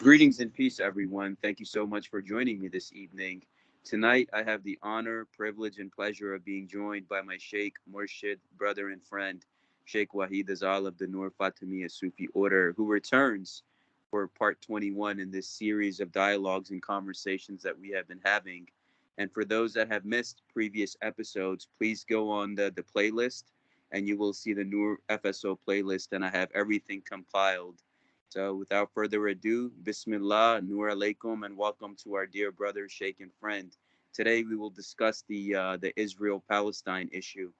Greetings and peace, everyone. Thank you so much for joining me this evening. Tonight, I have the honor, privilege, and pleasure of being joined by my Sheikh, Murshid, brother, and friend, Sheikh Wahid Azal of the Nur Fatimiyya Sufi order, who returns for part 21 in this series of dialogues and conversations that we have been having. And for those that have missed previous episodes, please go on the playlist and you will see the Nur FSO playlist, and I have everything compiled. So without further ado, Bismillah, Nur alaikum, and welcome to our dear brother, Sheikh, and friend. Today we will discuss the Israel-Palestine issue.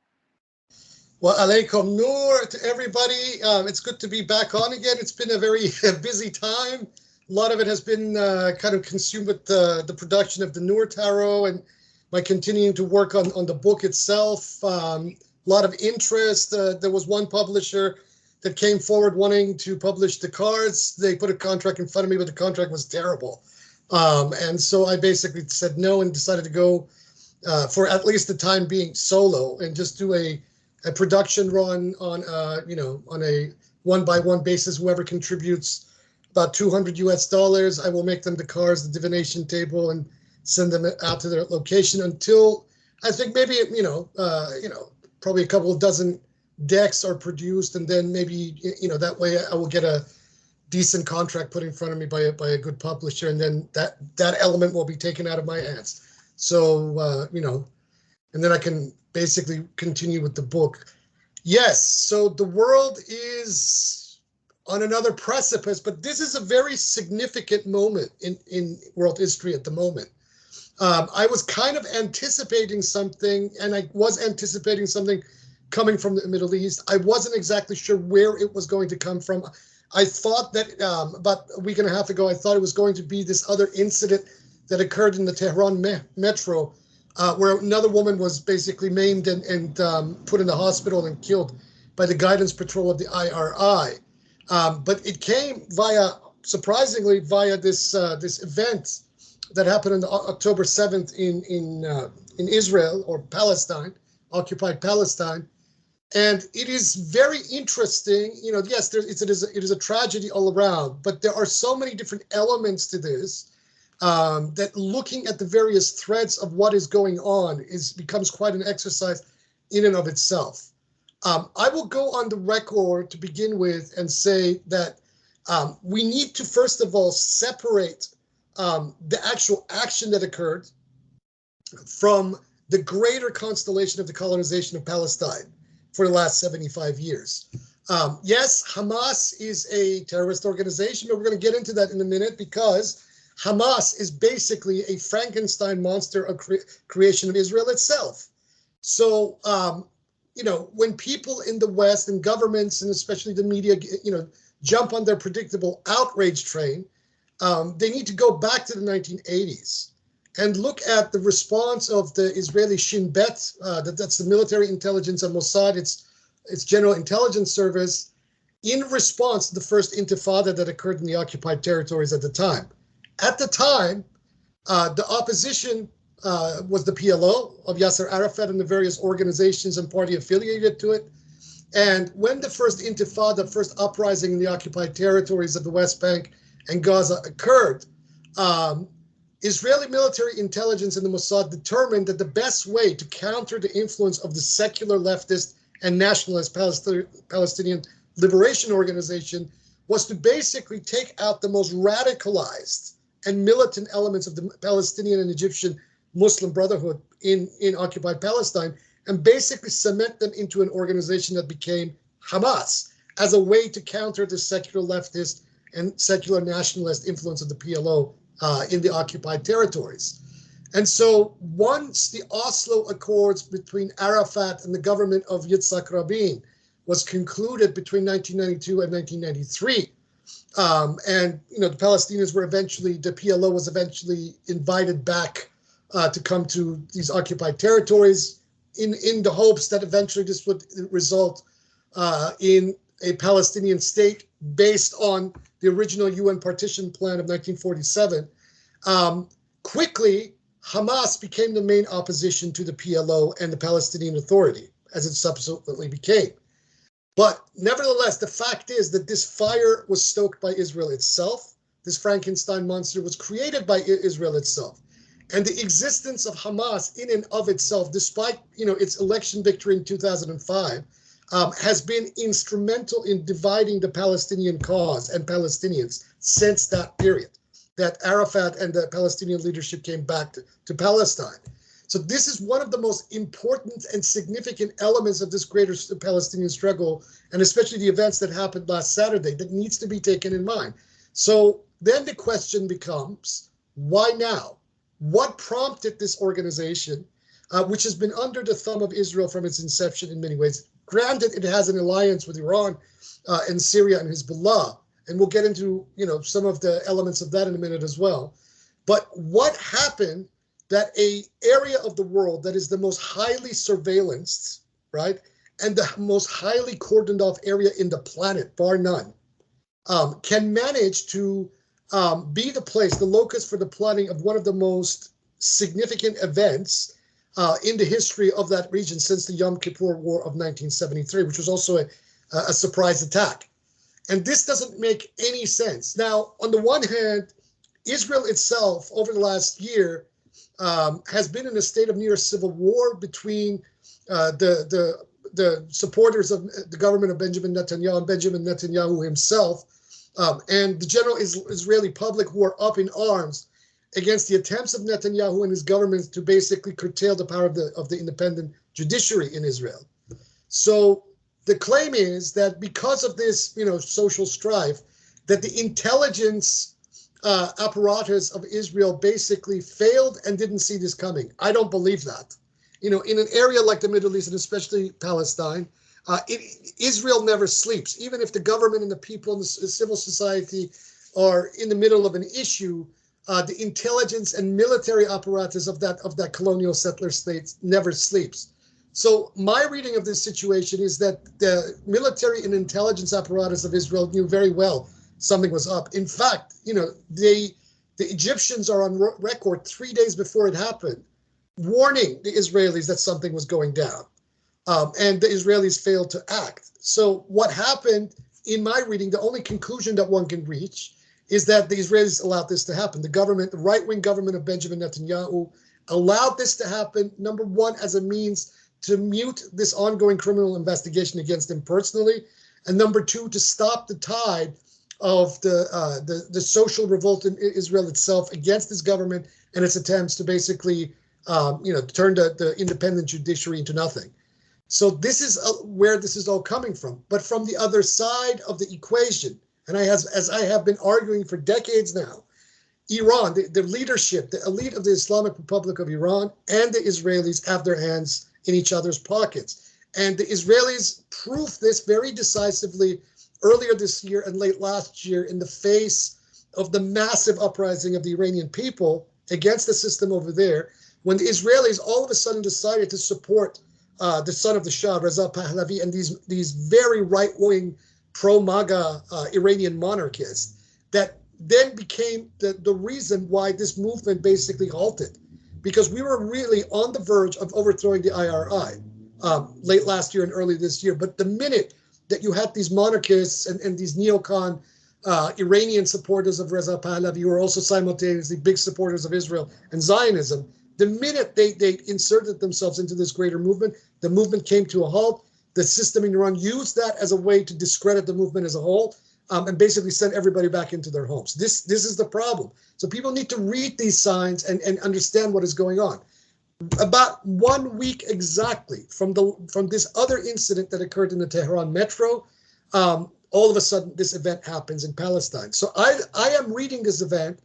Wa alaikum Nur to everybody. It's good to be back on again. It's been a very busy time. A lot of it has been kind of consumed with the production of the Nur Tarot and by continuing to work on the book itself. A lot of interest. There was one publisher that came forward wanting to publish the cards. They put a contract in front of me, but the contract was terrible. And so I basically said no and decided to go for at least the time being solo and just do a production run on on a one-by-one basis. Whoever contributes about $200 I will make them the cards, the divination table, and send them out to their location until I think maybe probably a couple of dozen decks are produced, and then maybe that way I will get a decent contract put in front of me by a good publisher, and then that element will be taken out of my hands. So and then I can basically continue with the book. Yes, so the world is on another precipice, but this is a very significant moment in world history at the moment. I was kind of anticipating something, and I was anticipating something coming from the Middle East. I wasn't exactly sure where it was going to come from. I thought that about a week and a half ago, I thought it was going to be this other incident that occurred in the Tehran metro, where another woman was basically maimed and put in the hospital and killed by the guidance patrol of the IRI. But it came surprisingly via this event that happened on October 7th in Israel, or Palestine, occupied Palestine. And it is very interesting. Yes, it is a tragedy all around, but there are so many different elements to this that looking at the various threads of what is going on becomes quite an exercise in and of itself. I will go on the record to begin with and say that we need to, first of all, separate the actual action that occurred from the greater constellation of the colonization of Palestine for the last 75 years. Yes, Hamas is a terrorist organization, but we're going to get into that in a minute, because Hamas is basically a Frankenstein monster, a creation of Israel itself. So, when people in the West and governments, and especially the media, jump on their predictable outrage train, they need to go back to the 1980s and look at the response of the Israeli Shin Bet, that's the military intelligence and Mossad, its general intelligence service, in response to the first intifada that occurred in the occupied territories at the time. At the time, the opposition was the PLO of Yasser Arafat and the various organizations and party affiliated to it. And when the first intifada, first uprising in the occupied territories of the West Bank and Gaza occurred, Israeli military intelligence and the Mossad determined that the best way to counter the influence of the secular leftist and nationalist Palestinian Liberation Organization was to basically take out the most radicalized and militant elements of the Palestinian and Egyptian Muslim Brotherhood in occupied Palestine and basically cement them into an organization that became Hamas as a way to counter the secular leftist and secular nationalist influence of the PLO in the occupied territories. And so once the Oslo Accords between Arafat and the government of Yitzhak Rabin was concluded between 1992 and 1993, and the Palestinians were the PLO was eventually invited back to come to these occupied territories in the hopes that eventually this would result in a Palestinian state based on the original UN partition plan of 1947. Quickly, Hamas became the main opposition to the PLO and the Palestinian Authority, as it subsequently became. But nevertheless, the fact is that this fire was stoked by Israel itself. this Frankenstein monster, was created by Israel itself. And the existence of Hamas in and of itself, despite its election victory in 2005, has been instrumental in dividing the Palestinian cause and Palestinians since that period, that Arafat and the Palestinian leadership came back to Palestine. So this is one of the most important and significant elements of this greater Palestinian struggle, and especially the events that happened last Saturday, that needs to be taken in mind. So then the question becomes, why now? What prompted this organization, which has been under the thumb of Israel from its inception in many ways? Granted, it has an alliance with Iran and Syria and Hezbollah, and we'll get into some of the elements of that in a minute as well. But what happened that a area of the world that is the most highly surveillanced, right, and the most highly cordoned off area in the planet, bar none, can manage to be the place, the locus for the planning of one of the most significant events in the history of that region since the Yom Kippur War of 1973, which was also a surprise attack. And this doesn't make any sense. Now, on the one hand, Israel itself, over the last year, has been in a state of near civil war between the supporters of the government of Benjamin Netanyahu and Benjamin Netanyahu himself, and the general Israeli public who are up in arms against the attempts of Netanyahu and his government to basically curtail the power of the independent judiciary in Israel. So the claim is that because of this, social strife, that the intelligence apparatus of Israel basically failed and didn't see this coming. I don't believe that. In an area like the Middle East and especially Palestine, Israel never sleeps. Even if the government and the people and the civil society are in the middle of an issue, the intelligence and military apparatus of that colonial settler state never sleeps. So my reading of this situation is that the military and intelligence apparatus of Israel knew very well something was up. In fact, the Egyptians are on record 3 days before it happened, warning the Israelis that something was going down. And the Israelis failed to act. So what happened, in my reading, the only conclusion that one can reach is that the Israelis allowed this to happen. The government, the right-wing government of Benjamin Netanyahu, allowed this to happen, number one, as a means to mute this ongoing criminal investigation against him personally, and number two, to stop the tide of the social revolt in Israel itself against this government and its attempts to basically, turn the independent judiciary into nothing. So this is where this is all coming from. But from the other side of the equation, and as I have been arguing for decades now, Iran, the leadership, the elite of the Islamic Republic of Iran and the Israelis have their hands in each other's pockets. And the Israelis proved this very decisively earlier this year and late last year in the face of the massive uprising of the Iranian people against the system over there, when the Israelis all of a sudden decided to support the son of the Shah, Reza Pahlavi, and these very right-wing pro-MAGA Iranian monarchists that then became the reason why this movement basically halted. Because we were really on the verge of overthrowing the IRI late last year and early this year. But the minute that you had these monarchists and these neocon Iranian supporters of Reza Pahlavi, who are also simultaneously big supporters of Israel and Zionism, the minute they inserted themselves into this greater movement, the movement came to a halt. The system in Iran used that as a way to discredit the movement as a whole, and basically send everybody back into their homes. This is the problem. So people need to read these signs and understand what is going on. About 1 week exactly from this other incident that occurred in the Tehran metro, all of a sudden this event happens in Palestine. So I am reading this event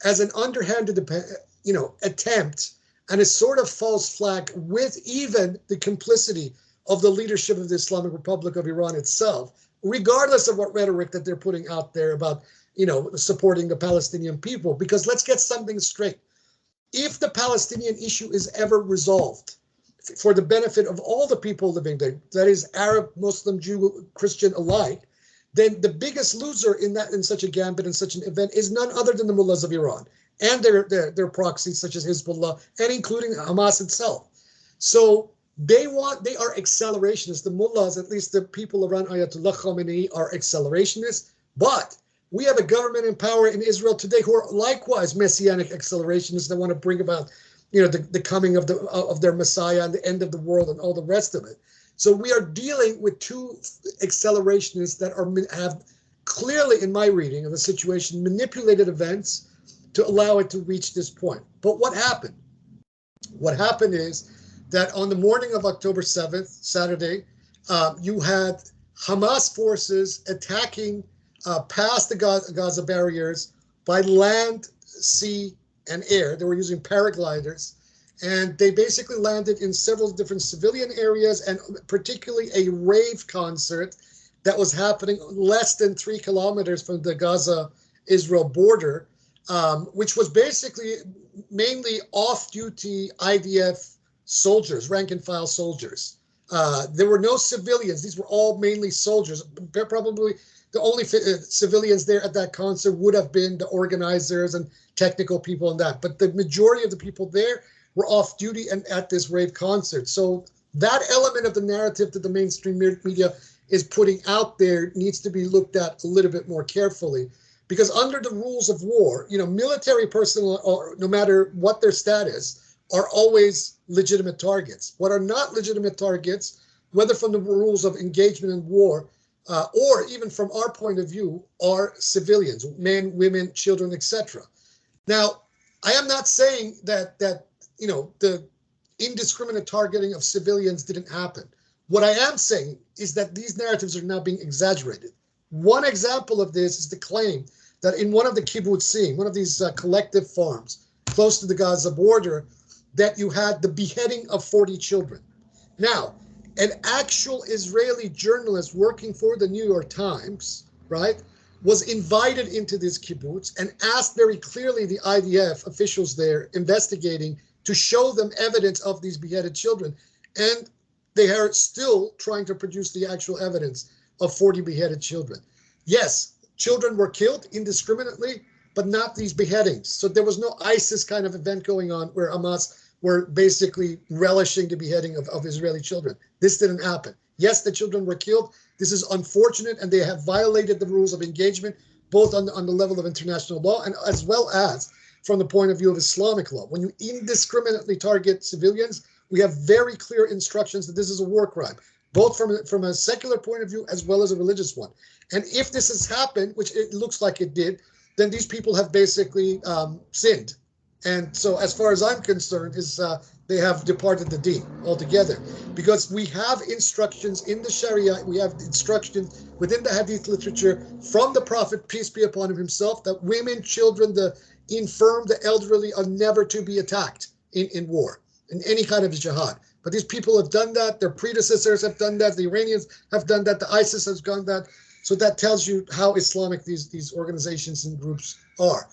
as an underhanded attempt and a sort of false flag with even the complicity of the leadership of the Islamic Republic of Iran itself, regardless of what rhetoric that they're putting out there about, supporting the Palestinian people. Because let's get something straight. If the Palestinian issue is ever resolved for the benefit of all the people living there, that is Arab, Muslim, Jew, Christian alike, then the biggest loser in such a gambit and such an event is none other than the mullahs of Iran and their proxies such as Hezbollah and including Hamas itself. So they are accelerationists. The mullahs, at least the people around Ayatollah Khamenei, are accelerationists, but We have a government in power in Israel today who are likewise messianic accelerationists that want to bring about, the coming of their Messiah and the end of the world and all the rest of it. So we are dealing with two accelerationists that have clearly, in my reading of the situation, manipulated events to allow it to reach this point. But what happened? What happened is that on the morning of October 7th, Saturday, you had Hamas forces attacking past the Gaza barriers by land, sea, and air. They were using paragliders, and they basically landed in several different civilian areas, and particularly a rave concert that was happening less than 3 kilometers from the Gaza-Israel border, which was basically mainly off-duty IDF soldiers, rank-and-file soldiers. There were no civilians. These were all mainly soldiers. Probably the only civilians there at that concert would have been the organizers and technical people and that. But the majority of the people there were off duty and at this rave concert. So that element of the narrative that the mainstream media is putting out there needs to be looked at a little bit more carefully. Because under the rules of war, military personnel, or no matter what their status, are always legitimate targets. What are not legitimate targets, whether from the rules of engagement in war, or even from our point of view, are civilians, men, women, children, etc. Now, I am not saying that the indiscriminate targeting of civilians didn't happen. What I am saying is that these narratives are now being exaggerated. One example of this is the claim that in one of the kibbutzim, one of these collective farms close to the Gaza border, that you had the beheading of 40 children. Now, an actual Israeli journalist working for the New York Times, right, was invited into this kibbutz and asked very clearly the IDF officials there investigating to show them evidence of these beheaded children. And they are still trying to produce the actual evidence of 40 beheaded children. Yes, children were killed indiscriminately, but not these beheadings. So there was no ISIS kind of event going on where Hamas were basically relishing the beheading of Israeli children. This didn't happen. Yes, the children were killed. This is unfortunate, and they have violated the rules of engagement, both on the level of international law and as well as from the point of view of Islamic law. When you indiscriminately target civilians, we have very clear instructions that this is a war crime, both from a secular point of view as well as a religious one. And if this has happened, which it looks like it did, then these people have basically sinned. And so as far as I'm concerned, they have departed the deen altogether, because we have instructions in the Sharia, we have instructions within the Hadith literature from the Prophet, peace be upon him himself, that women, children, the infirm, the elderly are never to be attacked in war, in any kind of jihad. But these people have done that, their predecessors have done that, the Iranians have done that, the ISIS has done that. So that tells you how Islamic these organizations and groups are.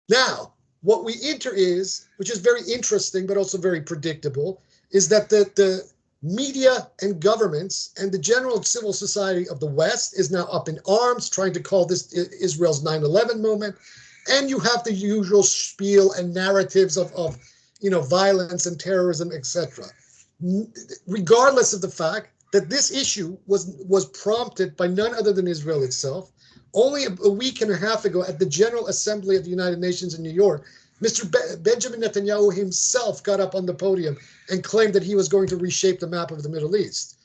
Now, what we enter is, which is very interesting, but also very predictable, is that the media and governments and the general civil society of the West is now up in arms, trying to call this Israel's 9/11 moment. And you have the usual spiel and narratives of violence and terrorism, etc. Regardless of the fact that this issue was prompted by none other than Israel itself. Only a week and a half ago at the General Assembly of the United Nations in New York, Mr. Benjamin Netanyahu himself got up on the podium and claimed that he was going to reshape the map of the Middle East.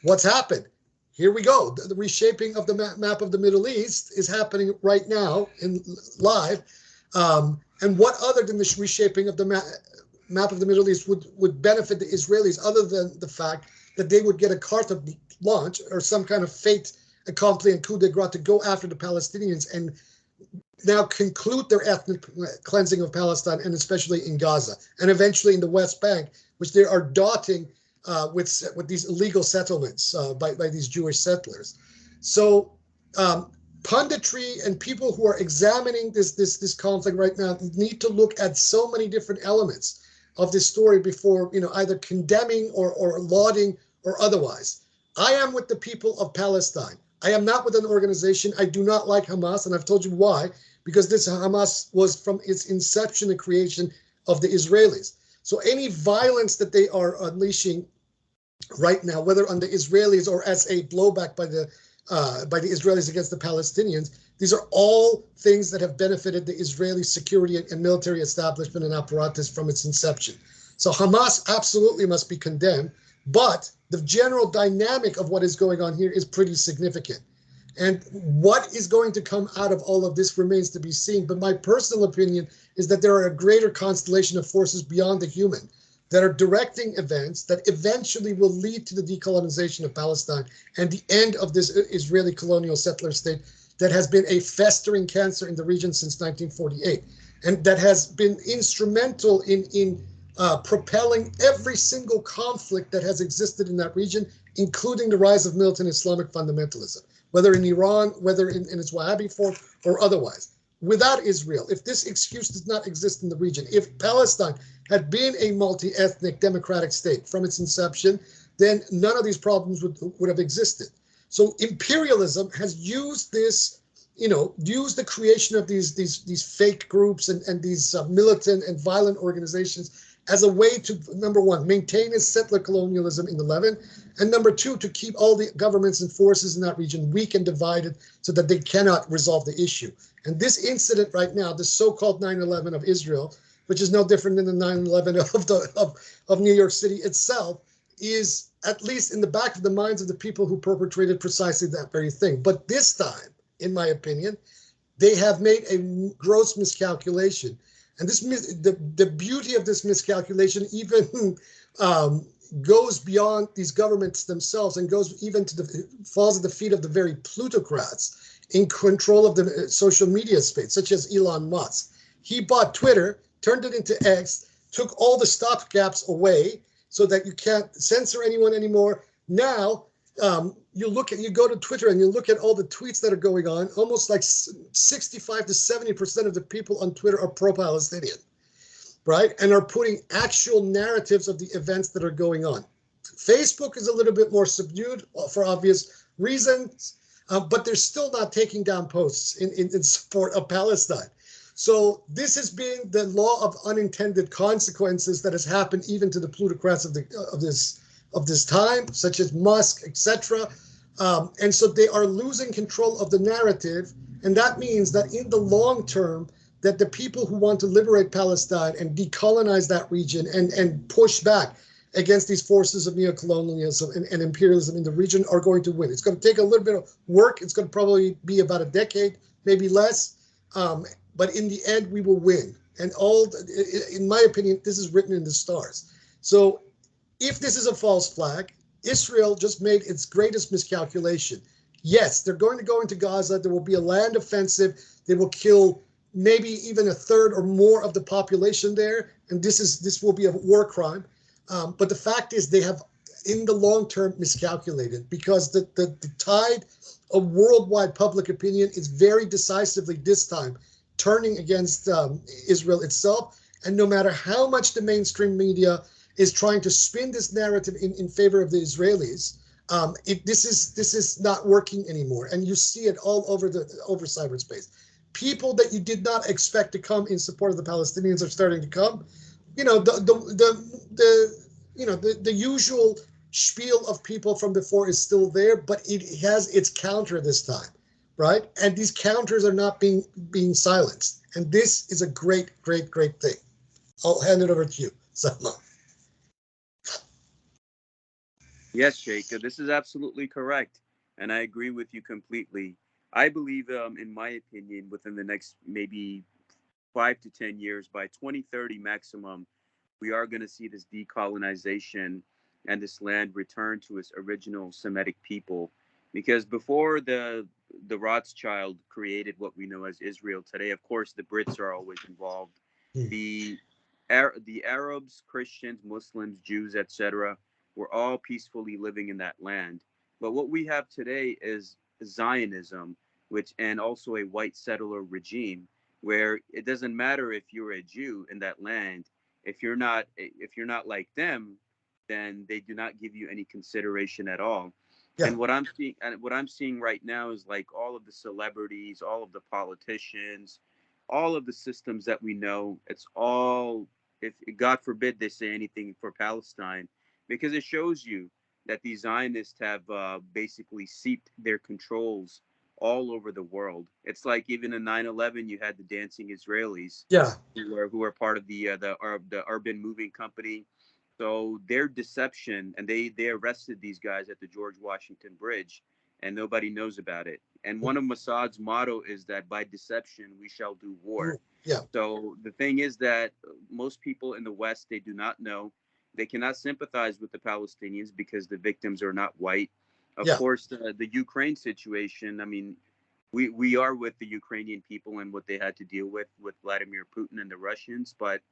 What's happened? Here we go. The reshaping of the map of the Middle East is happening right now live. And what other than the reshaping of the map of the Middle East would benefit the Israelis, other than the fact that they would get a carte blanche or some kind of fait accompli and coup de grace to go after the Palestinians and now conclude their ethnic cleansing of Palestine, and especially in Gaza, and eventually in the West Bank, which they are dotting with these illegal settlements by these Jewish settlers. So punditry and people who are examining this conflict right now need to look at so many different elements of this story before either condemning or lauding or otherwise. I am with the people of Palestine. I am not with an organization. I do not like Hamas, and I've told you why, because this Hamas was from its inception the creation of the Israelis. So any violence that they are unleashing right now, whether on the Israelis or as a blowback by the by the Israelis against the Palestinians. These are all things that have benefited the Israeli security and military establishment and apparatus from its inception. So Hamas absolutely must be condemned, but the general dynamic of what is going on here is pretty significant. And what is going to come out of all of this remains to be seen. But my personal opinion is that there are a greater constellation of forces beyond the human that are directing events that eventually will lead to the decolonization of Palestine and the end of this Israeli colonial settler state that has been a festering cancer in the region since 1948, and that has been instrumental in propelling every single conflict that has existed in that region, including the rise of militant Islamic fundamentalism, whether in Iran, whether in its Wahhabi form or otherwise. Without Israel, if this excuse does not exist in the region, if Palestine had been a multi-ethnic democratic state from its inception, then none of these problems would have existed. So imperialism has used this, used the creation of these fake groups and these militant and violent organizations as a way to, number one, maintain its settler colonialism in the Levant, and number two, to keep all the governments and forces in that region weak and divided so that they cannot resolve the issue. And this incident right now, the so-called 9/11 of Israel, which is no different than the 9/11 of New York City itself, is at least in the back of the minds of the people who perpetrated precisely that very thing. But this time, in my opinion, they have made a gross miscalculation. And the beauty of this miscalculation even goes beyond these governments themselves and goes even to falls at the feet of the very plutocrats in control of the social media space, such as Elon Musk. He bought Twitter, turned it into X, took all the stopgaps away so that you can't censor anyone anymore. Now, you go to Twitter and you look at all the tweets that are going on, almost like 65 to 70% of the people on Twitter are pro-Palestinian, right? And are putting actual narratives of the events that are going on. Facebook is a little bit more subdued for obvious reasons, but they're still not taking down posts in support of Palestine. So this has been the law of unintended consequences that has happened even to the plutocrats of this time, such as Musk, etc. And so they are losing control of the narrative, and that means that in the long term, that the people who want to liberate Palestine and decolonize that region and push back against these forces of neocolonialism and imperialism in the region are going to win. It's going to take a little bit of work. It's going to probably be about a decade, maybe less. But in the end, we will win. And in my opinion, this is written in the stars. So if this is a false flag, Israel just made its greatest miscalculation. Yes, they're going to go into Gaza. There will be a land offensive. They will kill maybe even a third or more of the population there. And this will be a war crime. But the fact is they have, in the long term, miscalculated, because the tide of worldwide public opinion is very decisively this time turning against Israel itself. And no matter how much the mainstream media is trying to spin this narrative in favor of the Israelis, this is not working anymore. And you see it all over cyberspace. People that you did not expect to come in support of the Palestinians are starting to come. The usual spiel of people from before is still there, but it has its counter this time, right? And these counters are not being silenced. And this is a great, great, great thing. I'll hand it over to you, Salman. Yes, Sheikh, this is absolutely correct, and I agree with you completely. I believe, in my opinion, within the next maybe 5 to 10 years, by 2030 maximum, we are going to see this decolonization and this land return to its original Semitic people. Because before the Rothschild created what we know as Israel today, of course, the Brits are always involved. The the Arabs, Christians, Muslims, Jews, etc., were all peacefully living in that land. But what we have today is Zionism, and also a white settler regime, where it doesn't matter if you're a Jew in that land. If you're not like them, then they do not give you any consideration at all. Yeah. And what I'm seeing right now is like all of the celebrities, all of the politicians, all of the systems that we know. It's all, if God forbid they say anything for Palestine, because it shows you that these Zionists have basically seeped their controls all over the world. It's like even in 9/11, you had the dancing Israelis Yeah. who are part of the urban moving company. So their deception, and they arrested these guys at the George Washington Bridge, and nobody knows about it. And one of Mossad's motto is that by deception we shall do war. Yeah. So the thing is that most people in the West, they do not know. They cannot sympathize with the Palestinians because the victims are not white. Of Yeah. course, the Ukraine situation, I mean, we are with the Ukrainian people and what they had to deal with Vladimir Putin and the Russians. But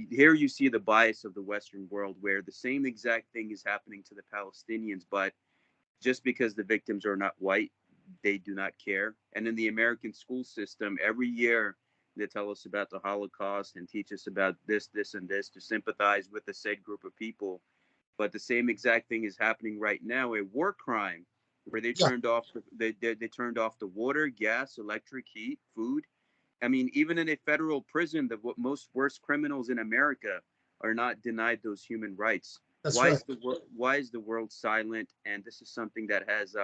here you see the bias of the Western world where the same exact thing is happening to the Palestinians, but just because the victims are not white, they do not care. And in the American school system, every year they tell us about the Holocaust and teach us about this, and this to sympathize with the said group of people. But the same exact thing is happening right now, a war crime where they Yeah. turned off they turned off the water, gas, electric, heat, food. I mean, even in a federal prison, the most worst criminals in America are not denied those human rights. That's right. Why is the world silent? And this is something that has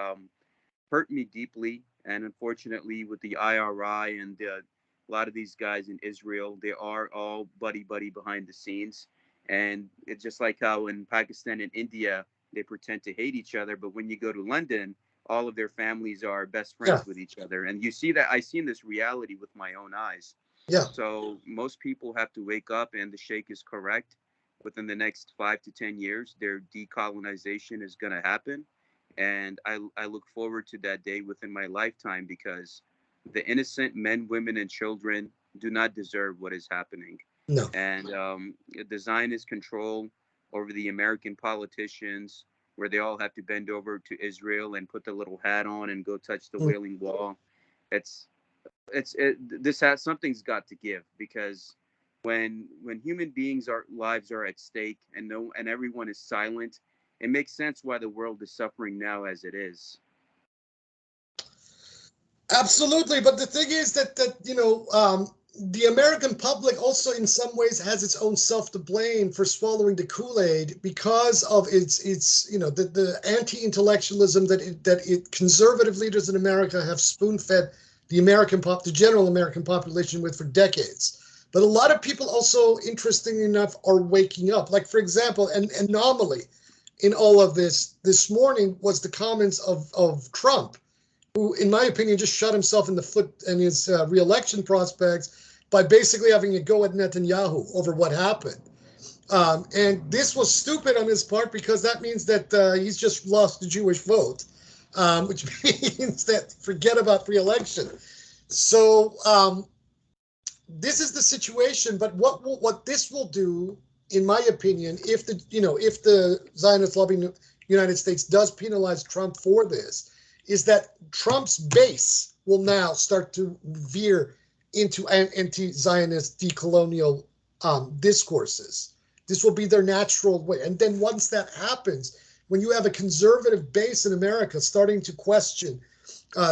hurt me deeply. And unfortunately, with the IRI and a lot of these guys in Israel, they are all buddy buddy behind the scenes. And it's just like how in Pakistan and India, they pretend to hate each other. But when you go to London, all of their families are best Yeah. friends with each other. And you see that I've seen this reality with my own eyes. Yeah. So most people have to wake up, and the Sheikh is correct. Within the next 5 to 10 years, their decolonization is going to happen. And I look forward to that day within my lifetime because the innocent men, women, and children do not deserve what is happening. No. And the Zionist control over the American politicians, where they all have to bend over to Israel and put the little hat on and go touch the Mm. Wailing Wall. It's this has something's got to give because when human beings are lives are at stake and no and everyone is silent, it makes sense why the world is suffering now as it is. Absolutely, but the thing is that the American public also, in some ways, has its own self to blame for swallowing the Kool-Aid because of its the anti-intellectualism that conservative leaders in America have spoon-fed the general American population with for decades. But a lot of people also, interestingly enough, are waking up. Like, for example, an anomaly in all of this morning was the comments of Trump, who, in my opinion, just shot himself in the foot in his re-election prospects by basically having a go at Netanyahu over what happened. And this was stupid on his part because that means that he's just lost the Jewish vote, which means that forget about re-election. So this is the situation. But what this will do, in my opinion, if the Zionist lobby United States does penalize Trump for this, is that Trump's base will now start to veer into anti-Zionist decolonial discourses. This will be their natural way. And then once that happens, when you have a conservative base in America starting to question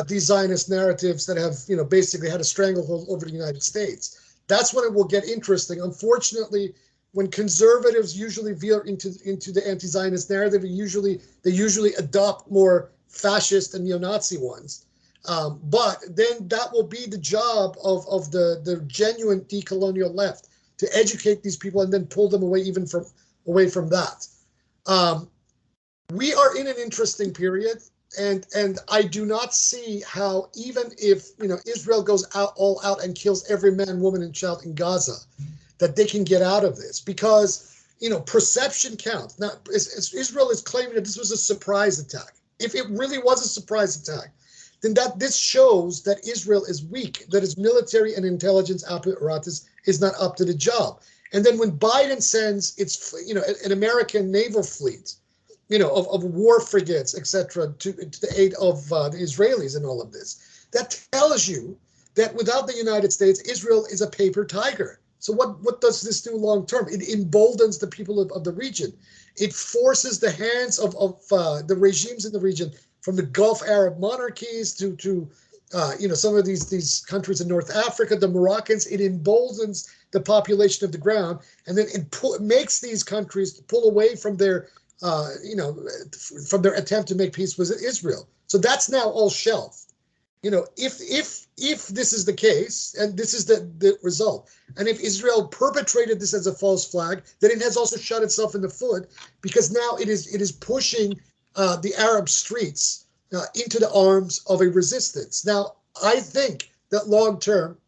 these Zionist narratives that have, basically had a stranglehold over the United States, that's when it will get interesting. Unfortunately, when conservatives usually veer into the anti-Zionist narrative, they usually adopt more fascist and neo-Nazi ones. But then that will be the job of the genuine decolonial left, to educate these people and then pull them away from that. We are in an interesting period, and I do not see how, even if Israel goes all out and kills every man, woman, and child in Gaza, that they can get out of this, because perception counts. Now, Israel is claiming that this was a surprise attack. If it really was a surprise attack, then this shows that Israel is weak, that its military and intelligence apparatus is not up to the job. And then when Biden sends an American naval fleet, of war frigates, etc., to the aid of the Israelis in all of this, that tells you that without the United States, Israel is a paper tiger. So what does this do long term? It emboldens the people of the region. It forces the hands of the regimes in the region, from the Gulf Arab monarchies to some of these countries in North Africa, the Moroccans. It emboldens the population of the ground, and then it makes these countries pull away from their from their attempt to make peace with Israel. So that's now all shelved. If this is the case, and this is the result, and if Israel perpetrated this as a false flag, then it has also shot itself in the foot, because now it is pushing the Arab streets into the arms of a resistance. Now, I think that long term,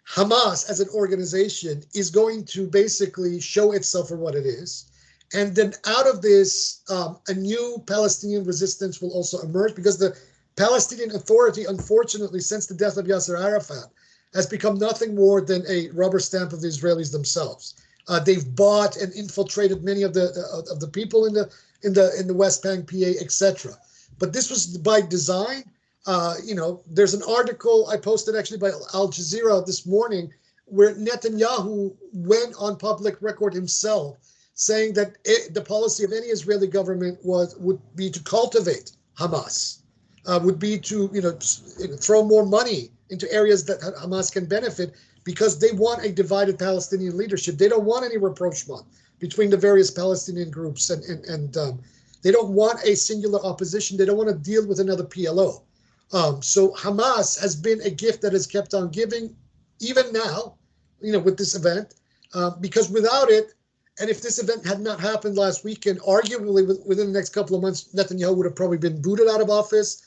Hamas as an organization is going to basically show itself for what it is. And then out of this, a new Palestinian resistance will also emerge, because the Palestinian Authority, unfortunately, since the death of Yasser Arafat, has become nothing more than a rubber stamp of the Israelis themselves. They've bought and infiltrated many of the people in the West Bank, PA, etc. But this was by design. There's an article I posted actually by Al Jazeera this morning, where Netanyahu went on public record himself saying that the policy of any Israeli government would be to cultivate Hamas. Would be to throw more money into areas that Hamas can benefit, because they want a divided Palestinian leadership. They don't want any rapprochement between the various Palestinian groups, and they don't want a singular opposition. They don't want to deal with another PLO. So Hamas has been a gift that has kept on giving, even now, with this event, because without it, and if this event had not happened last weekend, arguably within the next couple of months, Netanyahu would have probably been booted out of office.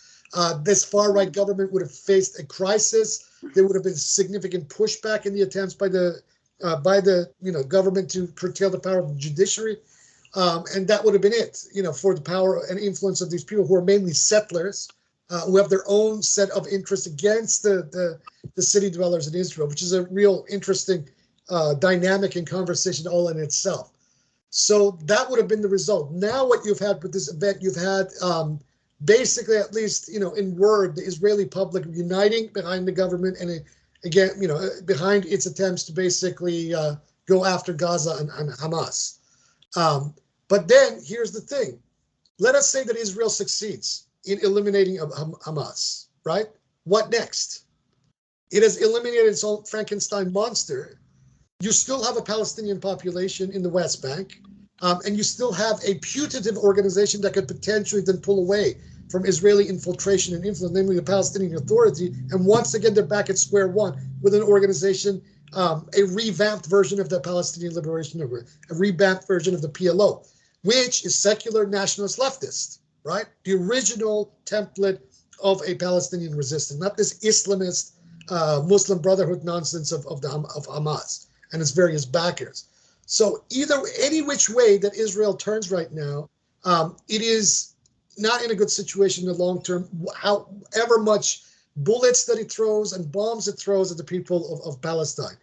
This far-right government would have faced a crisis. There would have been significant pushback in the attempts by the government to curtail the power of the judiciary, and that would have been it. For the power and influence of these people who are mainly settlers, who have their own set of interests against the city dwellers in Israel, which is a real interesting dynamic and conversation all in itself. So that would have been the result. Now what you've had with this event, you've had basically, at least in word, the Israeli public uniting behind the government, and again, behind its attempts to basically go after Gaza and Hamas. But then here's the thing: let us say that Israel succeeds in eliminating Hamas, right? What next? It has eliminated its own Frankenstein monster. You still have a Palestinian population in the West Bank, and you still have a putative organization that could potentially then pull away from Israeli infiltration and influence, namely the Palestinian Authority. And once again, they're back at square one with an organization, a revamped version of the Palestinian Liberation Army, a revamped version of the PLO, which is secular nationalist leftist, right? The original template of a Palestinian resistance, not this Islamist Muslim Brotherhood nonsense of Hamas and its various backers. So any which way that Israel turns right now, it is not in a good situation in the long term, however much bullets that it throws and bombs it throws at the people of Palestine.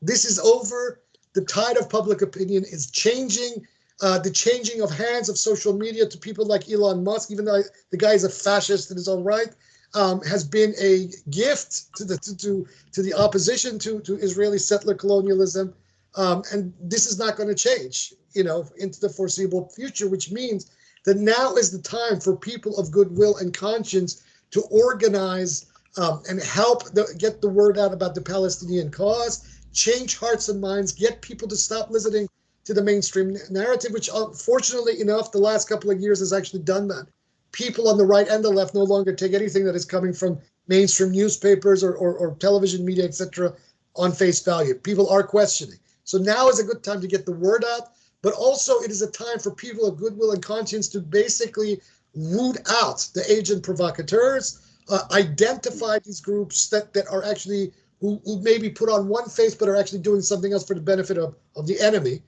This is over. The tide of public opinion is changing. The changing of hands of social media to people like Elon Musk, even though the guy is a fascist in his own right, has been a gift to the opposition to Israeli settler colonialism, and this is not going to change, into the foreseeable future. Which means that now is the time for people of goodwill and conscience to organize and help get the word out about the Palestinian cause, change hearts and minds, get people to stop listening to the mainstream narrative, which fortunately enough, the last couple of years has actually done that. People on the right and the left no longer take anything that is coming from mainstream newspapers or television media, etc., on face value. People are questioning. So now is a good time to get the word out, but also it is a time for people of goodwill and conscience to basically root out the agent provocateurs, identify these groups that are actually, who maybe put on one face but are actually doing something else for the benefit of the enemy,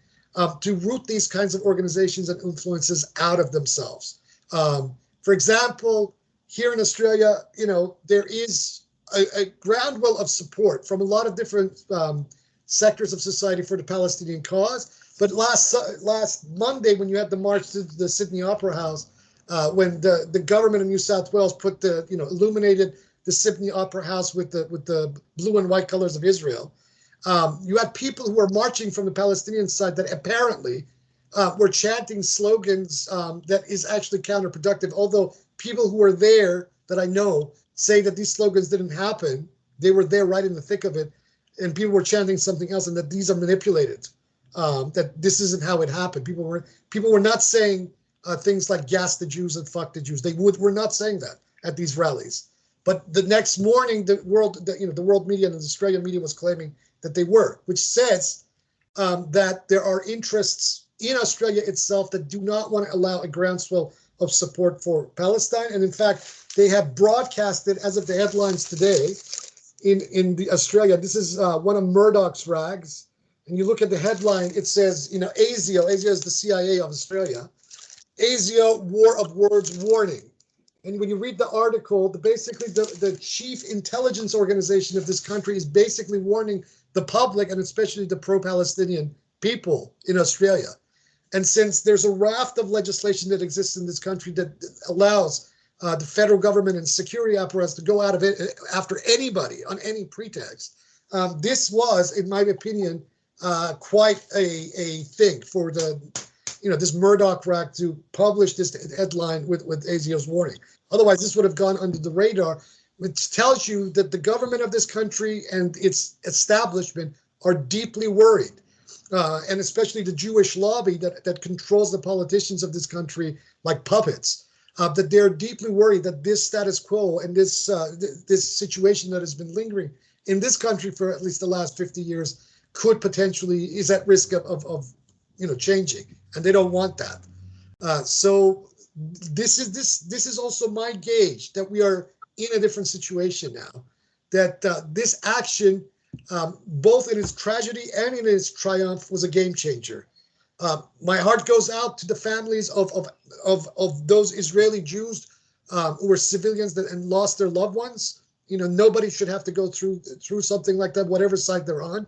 to root these kinds of organizations and influences out of themselves. For example, here in Australia, there is a groundswell of support from a lot of different sectors of society for the Palestinian cause. But last Monday, when you had the march to the Sydney Opera House, when the government of New South Wales put illuminated the Sydney Opera House with the blue and white colors of Israel, you had people who were marching from the Palestinian side that apparently were chanting slogans that is actually counterproductive. Although people who were there that I know say that these slogans didn't happen, they were there right in the thick of it, and people were chanting something else, and that these are manipulated. that this isn't how it happened. People were not saying things like "gas the Jews" and "fuck the Jews." They were not saying that at these rallies. But the next morning, the world media and the Australian media was claiming that they were, which says that there are interests in Australia itself that do not want to allow a groundswell of support for Palestine. And in fact, they have broadcasted, as of the headlines today, in the Australia. This is one of Murdoch's rags. And you look at the headline, it says, ASIO is the CIA of Australia. ASIO, war of words warning. And when you read the article, basically the chief intelligence organization of this country is basically warning the public, and especially the pro-Palestinian people in Australia. And since there's a raft of legislation that exists in this country that allows the federal government and security apparatus to go out of it after anybody on any pretext, this was, in my opinion, quite a thing for this Murdoch rack to publish this headline with ASIO's warning. Otherwise, this would have gone under the radar, which tells you that the government of this country and its establishment are deeply worried. And especially the Jewish lobby that controls the politicians of this country like puppets, that they're deeply worried that this status quo and this situation that has been lingering in this country for at least the last 50 years is at risk of changing, and they don't want that. So this is also my gauge that we are in a different situation now, that this action, both in its tragedy and in its triumph, was a game changer. My heart goes out to the families of those Israeli Jews who were civilians and lost their loved ones. Nobody should have to go through something like that, whatever side they're on.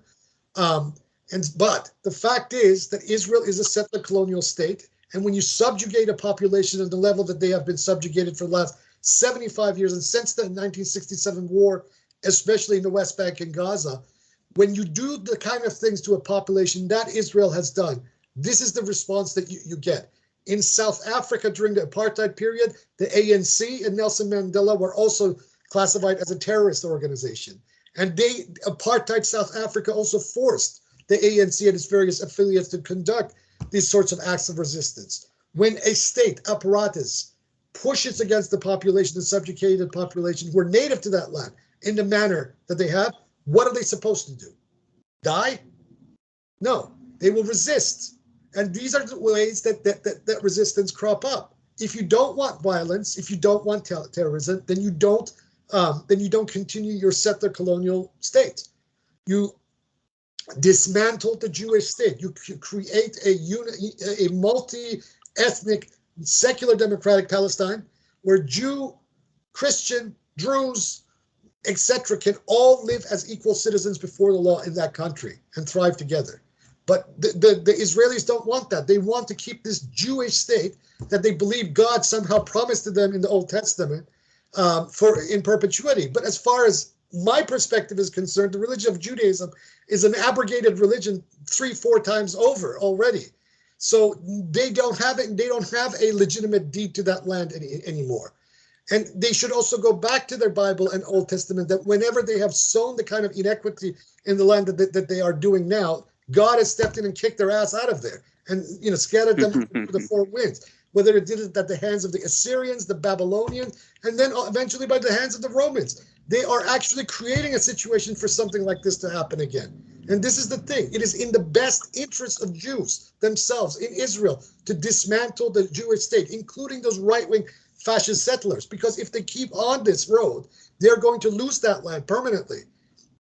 But the fact is that Israel is a settler colonial state, and when you subjugate a population at the level that they have been subjugated for the last 75 years, and since the 1967 war, especially in the West Bank and Gaza, when you do the kind of things to a population that Israel has done, this is the response that you get. In South Africa during the apartheid period, the ANC and Nelson Mandela were also classified as a terrorist organization. And apartheid South Africa also forced the ANC and its various affiliates to conduct these sorts of acts of resistance. When a state apparatus pushes against the population, the subjugated population who are native to that land in the manner that they have, what are they supposed to do? Die? No, they will resist. And these are the ways that resistance crop up. If you don't want violence, if you don't want terrorism, then you don't continue your settler colonial state. You dismantle the Jewish state. You create a multi-ethnic, secular democratic Palestine where Jew, Christian, Druze, etc. can all live as equal citizens before the law in that country and thrive together. But the Israelis don't want that. They want to keep this Jewish state that they believe God somehow promised to them in the Old Testament in perpetuity. But as far as my perspective is concerned, the religion of Judaism is an abrogated religion 3-4 times over already. So they don't have it, and they don't have a legitimate deed to that land anymore. And they should also go back to their Bible and Old Testament, that whenever they have sown the kind of inequity in the land that they are doing now, God has stepped in and kicked their ass out of there and scattered them to the four winds. Whether it did it at the hands of the Assyrians, the Babylonians, and then eventually by the hands of the Romans. They are actually creating a situation for something like this to happen again. And this is the thing. It is in the best interest of Jews themselves in Israel to dismantle the Jewish state, including those right-wing fascist settlers. Because if they keep on this road, they're going to lose that land permanently,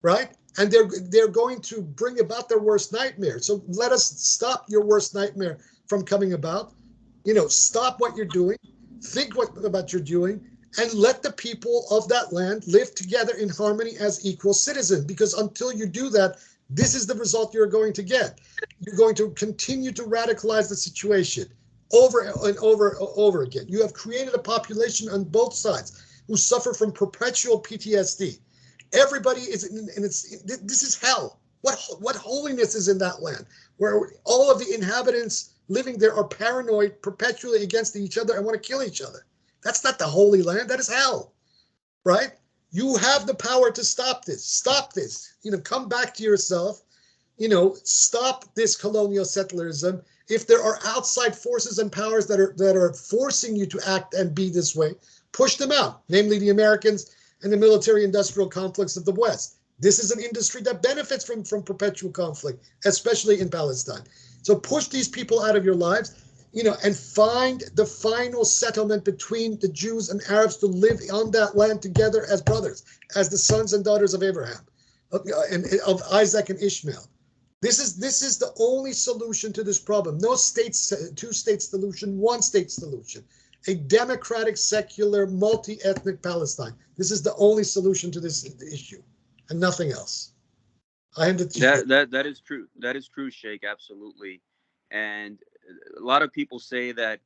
right? And they're going to bring about their worst nightmare. So let us stop your worst nightmare from coming about. Stop what you're doing, think about you're doing, and let the people of that land live together in harmony as equal citizens. Because until you do that, this is the result you're going to get. You're going to continue to radicalize the situation over and over again. You have created a population on both sides who suffer from perpetual PTSD. Everybody is this is hell. What holiness is in that land, where all of the inhabitants living there are paranoid perpetually against each other and want to kill each other. That's not the Holy Land. That is hell, right? You have the power to stop this. Stop this. Come back to yourself. stop this colonial settlerism. If there are outside forces and powers that are forcing you to act and be this way, push them out, namely the Americans and the military-industrial conflicts of the West. This is an industry that benefits from perpetual conflict, especially in Palestine. So push these people out of your lives, and find the final settlement between the Jews and Arabs to live on that land together as brothers, as the sons and daughters of Abraham, and of Isaac and Ishmael. This is the only solution to this problem. No states, two-state solution, one-state solution. A democratic, secular, multi-ethnic Palestine. This is the only solution to this issue, and nothing else. I hand it to you. That is true. That is true, Sheikh. Absolutely. And a lot of people say that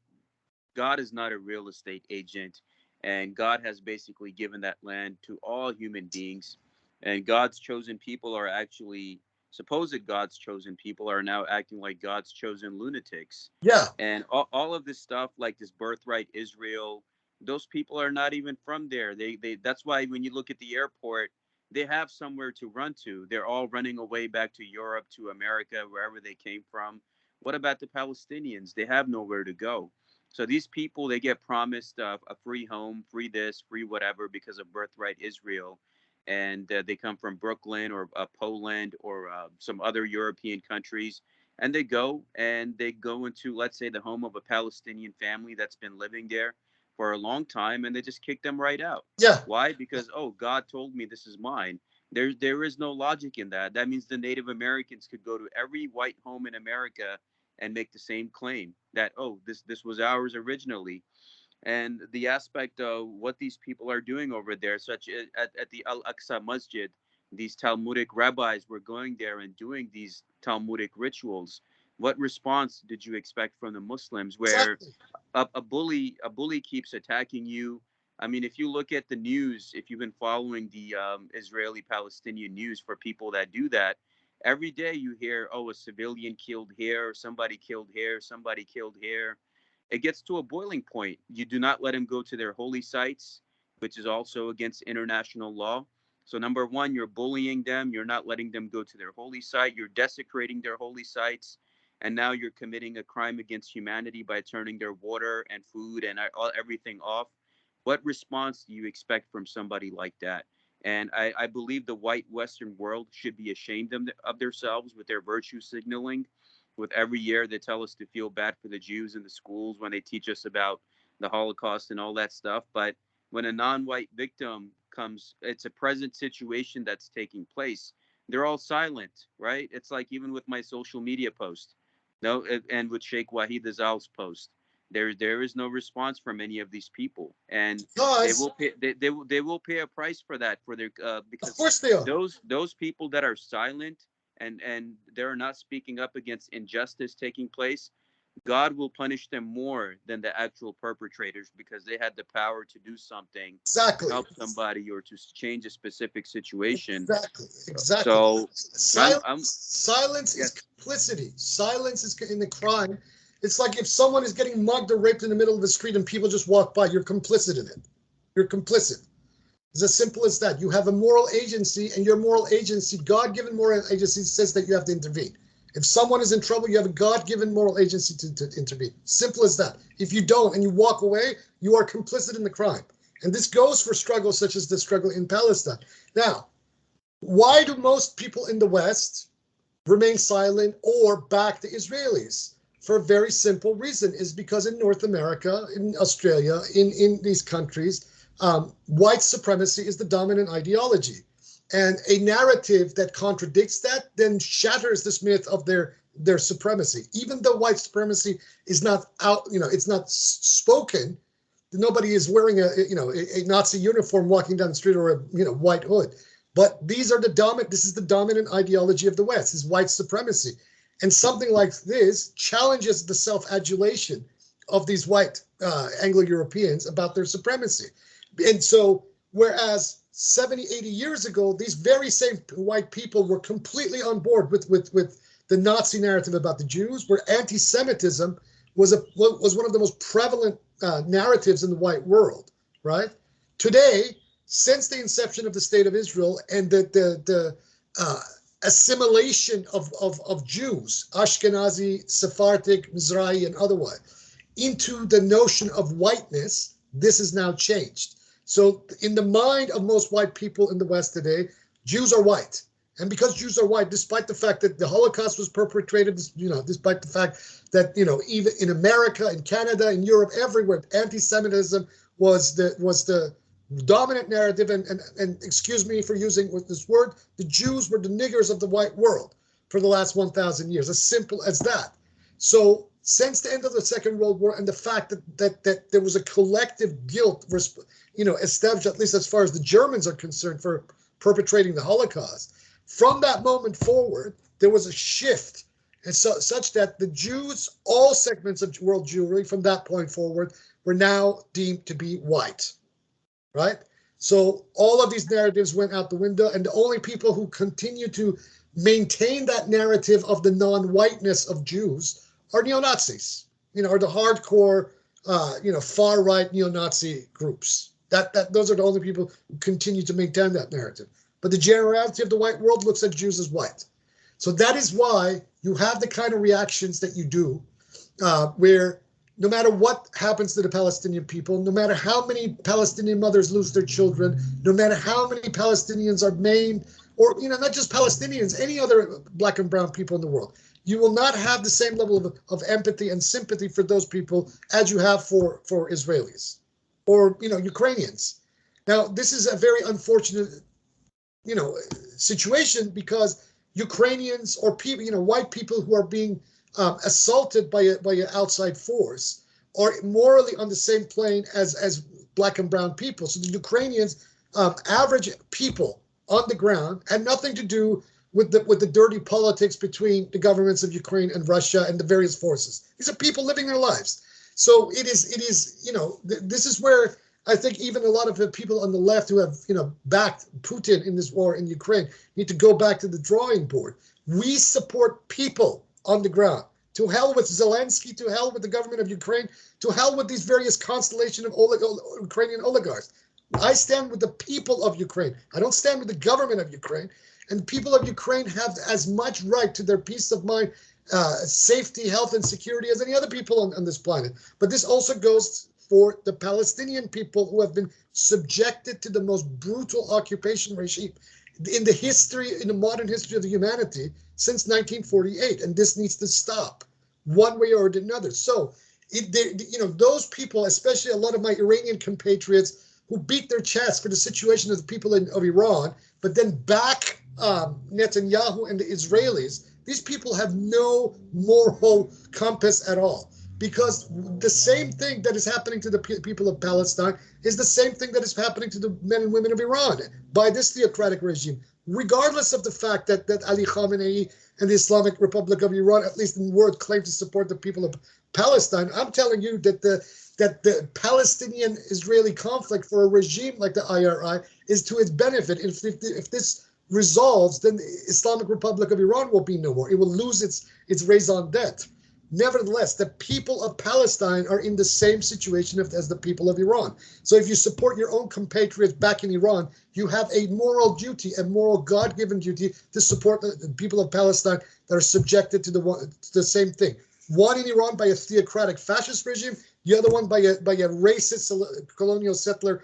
God is not a real estate agent, and God has basically given that land to all human beings, and God's chosen people are actually supposed God's chosen people are now acting like God's chosen lunatics. Yeah. And all of this stuff, like this birthright Israel, those people are not even from there. They that's why when you look at the airport, they have somewhere to run to. They're all running away back to Europe, to America, wherever they came from. What about the Palestinians? They have nowhere to go. So these people, they get promised a free home, free this, free whatever, because of birthright Israel. And they come from Brooklyn or Poland or some other European countries. And they go into, let's say, the home of a Palestinian family that's been living there for a long time, and they just kick them right out. Yeah. Why? Because, God told me this is mine. There is no logic in that. That means the Native Americans could go to every white home in America and make the same claim that, this was ours originally. And the aspect of what these people are doing over there, such as at the Al-Aqsa Masjid, these Talmudic rabbis were going there and doing these Talmudic rituals. What response did you expect from the Muslims, where Exactly. a bully keeps attacking you? I mean, if you look at the news, if you've been following the Israeli-Palestinian news, for people that do that, every day you hear, a civilian killed here, somebody killed here, somebody killed here. It gets to a boiling point. You do not let them go to their holy sites, which is also against international law. So number one, you're bullying them. You're not letting them go to their holy site. You're desecrating their holy sites. And now you're committing a crime against humanity by turning their water and food and everything off. What response do you expect from somebody like that? And I believe the white Western world should be ashamed of themselves with their virtue signaling. With every year they tell us to feel bad for the Jews in the schools when they teach us about the Holocaust and all that stuff. But when a non-white victim comes, it's a present situation that's taking place. They're all silent, right? It's like even with my social media post, and with Sheikh Wahid Azal's post, there is no response from any of these people, and they will pay. They will pay a price for that, for their because of course they are. Those people that are silent and they're not speaking up against injustice taking place, God will punish them more than the actual perpetrators, because they had the power to do something, Exactly. help somebody, or to change a specific situation. Exactly. So Silence is complicity. Silence is in the crime. It's like if someone is getting mugged or raped in the middle of the street and people just walk by, you're complicit in it. You're complicit. It's as simple as that. You have a moral agency, and your moral agency, God-given moral agency, says that you have to intervene. If someone is in trouble, you have a God-given moral agency to intervene. Simple as that. If you don't and you walk away, you are complicit in the crime. And this goes for struggles such as the struggle in Palestine. Now, why do most people in the West remain silent or back the Israelis? For a very simple reason, is because in North America, in Australia, in these countries, white supremacy is the dominant ideology. And a narrative that contradicts that then shatters this myth of their supremacy. Even though white supremacy is not out, it's not spoken. Nobody is wearing a Nazi uniform walking down the street, or a white hood. But this is the dominant ideology of the West, is white supremacy. And something like this challenges the self-adulation of these white Anglo-Europeans about their supremacy. And so, whereas 70, 80 years ago, these very same white people were completely on board with the Nazi narrative about the Jews, where anti-Semitism was one of the most prevalent narratives in the white world, right? Today, since the inception of the State of Israel and the assimilation of Jews, Ashkenazi, Sephardic, Mizrahi, and otherwise, into the notion of whiteness, this is now changed. So in the mind of most white people in the West today, Jews are white. And because Jews are white, despite the fact that the Holocaust was perpetrated, despite the fact that, even in America, in Canada, in Europe, everywhere, anti-Semitism was the dominant narrative. And excuse me for using this word, the Jews were the niggers of the white world for the last 1,000 years, as simple as that. So since the end of the Second World War and the fact that there was a collective guilt, established, at least as far as the Germans are concerned, for perpetrating the Holocaust, from that moment forward, there was a shift, and such that the Jews, all segments of world Jewry from that point forward, were now deemed to be white, right? So all of these narratives went out the window, and the only people who continue to maintain that narrative of the non-whiteness of Jews are neo-Nazis, are the hardcore, far-right neo-Nazi groups. Those are the only people who continue to maintain that narrative. But the generality of the white world looks at Jews as white. So that is why you have the kind of reactions that you do, where no matter what happens to the Palestinian people, no matter how many Palestinian mothers lose their children, no matter how many Palestinians are maimed, or not just Palestinians, any other black and brown people in the world, you will not have the same level of empathy and sympathy for those people as you have for Israelis or Ukrainians. Now, this is a very unfortunate situation, because Ukrainians or people, white people who are being assaulted by an outside force are morally on the same plane as black and brown people. So the Ukrainians, average people on the ground, had nothing to do with the dirty politics between the governments of Ukraine and Russia and the various forces. These are people living their lives. So it is this is where I think even a lot of the people on the left who have backed Putin in this war in Ukraine need to go back to the drawing board. We support people on the ground. To hell with Zelensky, to hell with the government of Ukraine, to hell with these various constellation of Ukrainian oligarchs. I stand with the people of Ukraine. I don't stand with the government of Ukraine. And people of Ukraine have as much right to their peace of mind, safety, health, and security as any other people on this planet. But this also goes for the Palestinian people, who have been subjected to the most brutal occupation regime in the modern history of humanity since 1948. And this needs to stop one way or another. So, those people, especially a lot of my Iranian compatriots who beat their chest for the situation of the people of Iran, but then back Netanyahu and the Israelis, these people have no moral compass at all. Because the same thing that is happening to the people of Palestine is the same thing that is happening to the men and women of Iran by this theocratic regime, regardless of the fact that Ali Khamenei and the Islamic Republic of Iran, at least in word, claim to support the people of Palestine. I'm telling you that the Palestinian-Israeli conflict for a regime like the IRI is to its benefit. If this resolves, then the Islamic Republic of Iran will be no more. It will lose its raison d'etre. Nevertheless, the people of Palestine are in the same situation as the people of Iran. So if you support your own compatriots back in Iran, you have a moral duty, a moral God-given duty to support the people of Palestine that are subjected to the same thing. One in Iran by a theocratic fascist regime, the other one by a racist colonial settler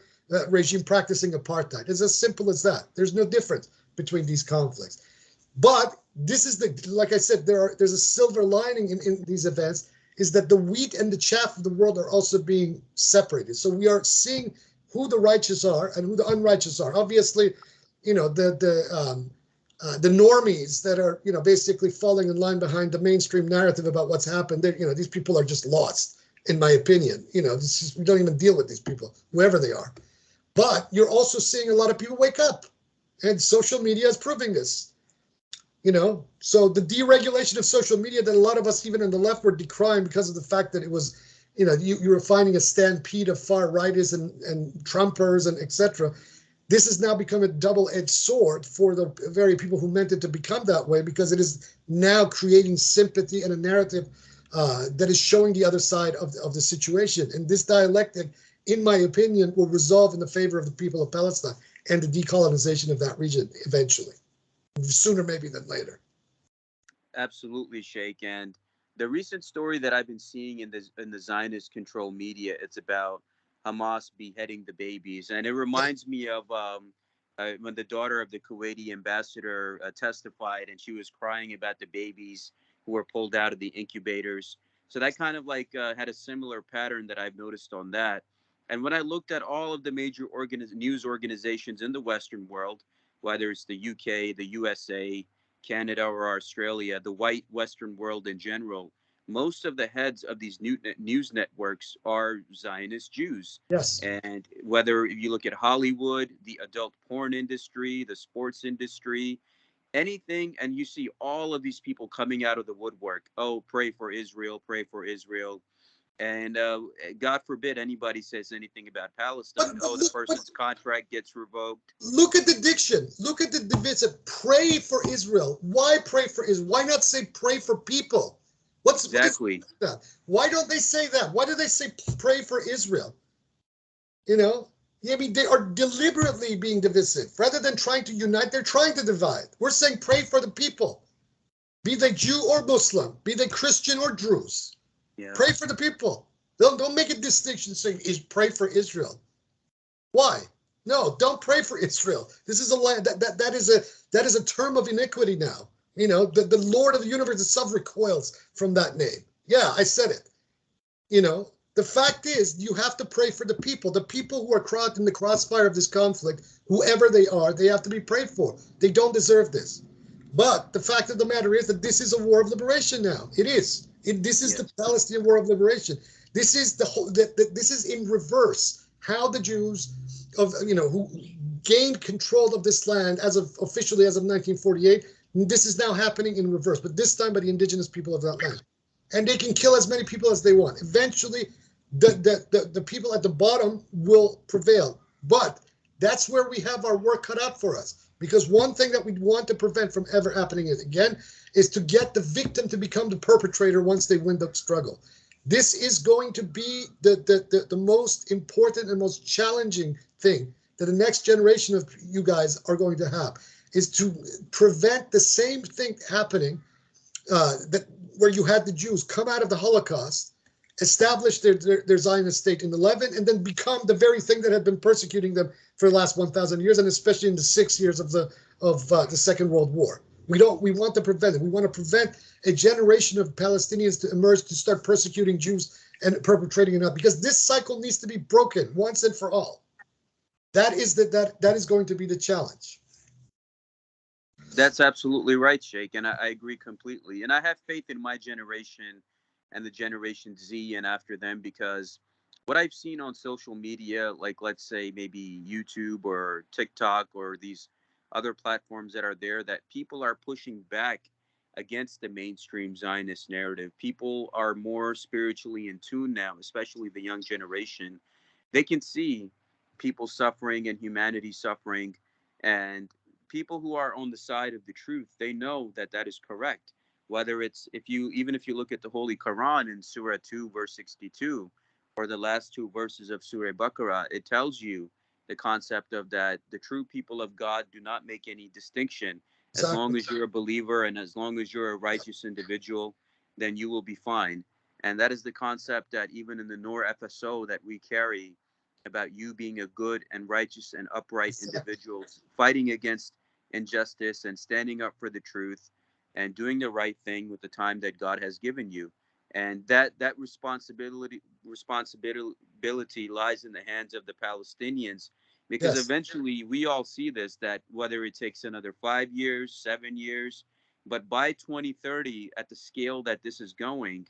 regime practicing apartheid. It's as simple as that. There's no difference between these conflicts. But this is like I said, there's a silver lining in these events, is that the wheat and the chaff of the world are also being separated. So we are seeing who the righteous are and who the unrighteous are. Obviously, the normies that are, basically falling in line behind the mainstream narrative about what's happened. These people are just lost, in my opinion. We don't even deal with these people, whoever they are. But you're also seeing a lot of people wake up, and social media is proving this. So the deregulation of social media that a lot of us, even on the left, were decrying because of the fact that it was, you were finding a stampede of far rightists and Trumpers and etc. This has now become a double-edged sword for the very people who meant it to become that way, because it is now creating sympathy and a narrative that is showing the other side of the situation. And this dialectic, in my opinion, will resolve in the favor of the people of Palestine and the decolonization of that region eventually. sooner maybe than later. Absolutely, Sheikh. And the recent story that I've been seeing in the Zionist control media, it's about Hamas beheading the babies, and it Yeah. reminds me of when the daughter of the Kuwaiti ambassador testified, and she was crying about the babies who were pulled out of the incubators. So that kind of like had a similar pattern that I've noticed on that. And when I looked at all of the major news organizations in the Western world, whether it's the UK, the USA, Canada, or Australia, the white Western world in general, most of the heads of these news networks are Zionist Jews. Yes. And whether you look at Hollywood, the adult porn industry, the sports industry, anything, and you see all of these people coming out of the woodwork. Oh, pray for Israel, pray for Israel. And God forbid anybody says anything about Palestine. But Oh, the look, but person's contract gets revoked. look at the diction. Look at the division. Pray for Israel. Why pray for Israel? Why not say pray for people? What is Exactly. that? Why don't they say that? Why do they say pray for Israel? You know, I mean, they are deliberately being divisive. Rather than trying to unite, they're trying to divide. We're saying pray for the people, be they Jew or Muslim, be they Christian or Druze. Yeah. Pray for the people. Don't make a distinction saying is pray for Israel. Why? No, don't pray for Israel. This is a land that is a term of iniquity now. You know, the Lord of the universe itself recoils from that name. Yeah, I said it. You know, the fact is you have to pray for the people who are caught in the crossfire of this conflict, whoever they have to be prayed for. They don't deserve this. But the fact of the matter is that this is a war of liberation now. It is. This is the Yes. Palestinian war of liberation. This is the whole. This is in reverse. How the Jews of who gained control of this land officially as of 1948. This is now happening in reverse, but this time by the indigenous people of that land, and they can kill as many people as they want. Eventually, the people at the bottom will prevail. But that's where we have our work cut out for us. Because one thing that we want to prevent from ever happening again is to get the victim to become the perpetrator once they win the struggle. This is going to be the most important and most challenging thing that the next generation of you guys are going to have, is to prevent the same thing happening that where you had the Jews come out of the Holocaust, establish their Zionist state in 11, and then become the very thing that had been persecuting them for the last 1,000 years, and especially in the 6 years of the Second World War. We want to prevent it. We want to prevent a generation of Palestinians to emerge to start persecuting Jews and perpetrating it up, because this cycle needs to be broken once and for all. That is going to be the challenge. That's absolutely right, Sheikh, and I agree completely. And I have faith in my generation and the Generation Z and after them, because what I've seen on social media, like let's say maybe YouTube or TikTok or these other platforms that are there, that people are pushing back against the mainstream Zionist narrative. People are more spiritually in tune now, especially the young generation. They can see people suffering and humanity suffering, and people who are on the side of the truth, they know that that is correct. Whether it's, if you look at the Holy Quran in Surah 2 verse 62, or the last two verses of Surah Baqarah, it tells you the concept of that the true people of God do not make any distinction. As long Exactly. as you're a believer and as long as you're a righteous individual, then you will be fine. And that is the concept that even in the Noor FSO that we carry, about you being a good and righteous and upright individual, fighting against injustice and standing up for the truth and doing the right thing with the time that God has given you. And that responsibility lies in the hands of the Palestinians, because Yes. eventually we all see this, that whether it takes another 5 years, 7 years, but by 2030, at the scale that this is going,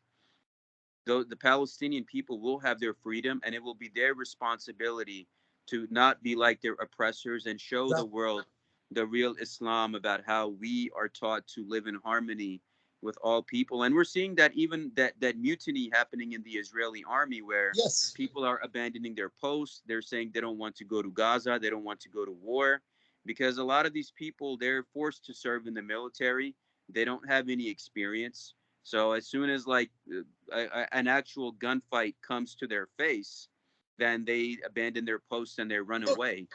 the Palestinian people will have their freedom, and it will be their responsibility to not be like their oppressors and show the Exactly. world the real Islam, about how we are taught to live in harmony with all people. And we're seeing that even that mutiny happening in the Israeli army, where Yes. people are abandoning their posts. They're saying they don't want to go to Gaza, they don't want to go to war, because a lot of these people, they're forced to serve in the military. They don't have any experience. So as soon as like an actual gunfight comes to their face, then they abandon their posts and they run Look, away.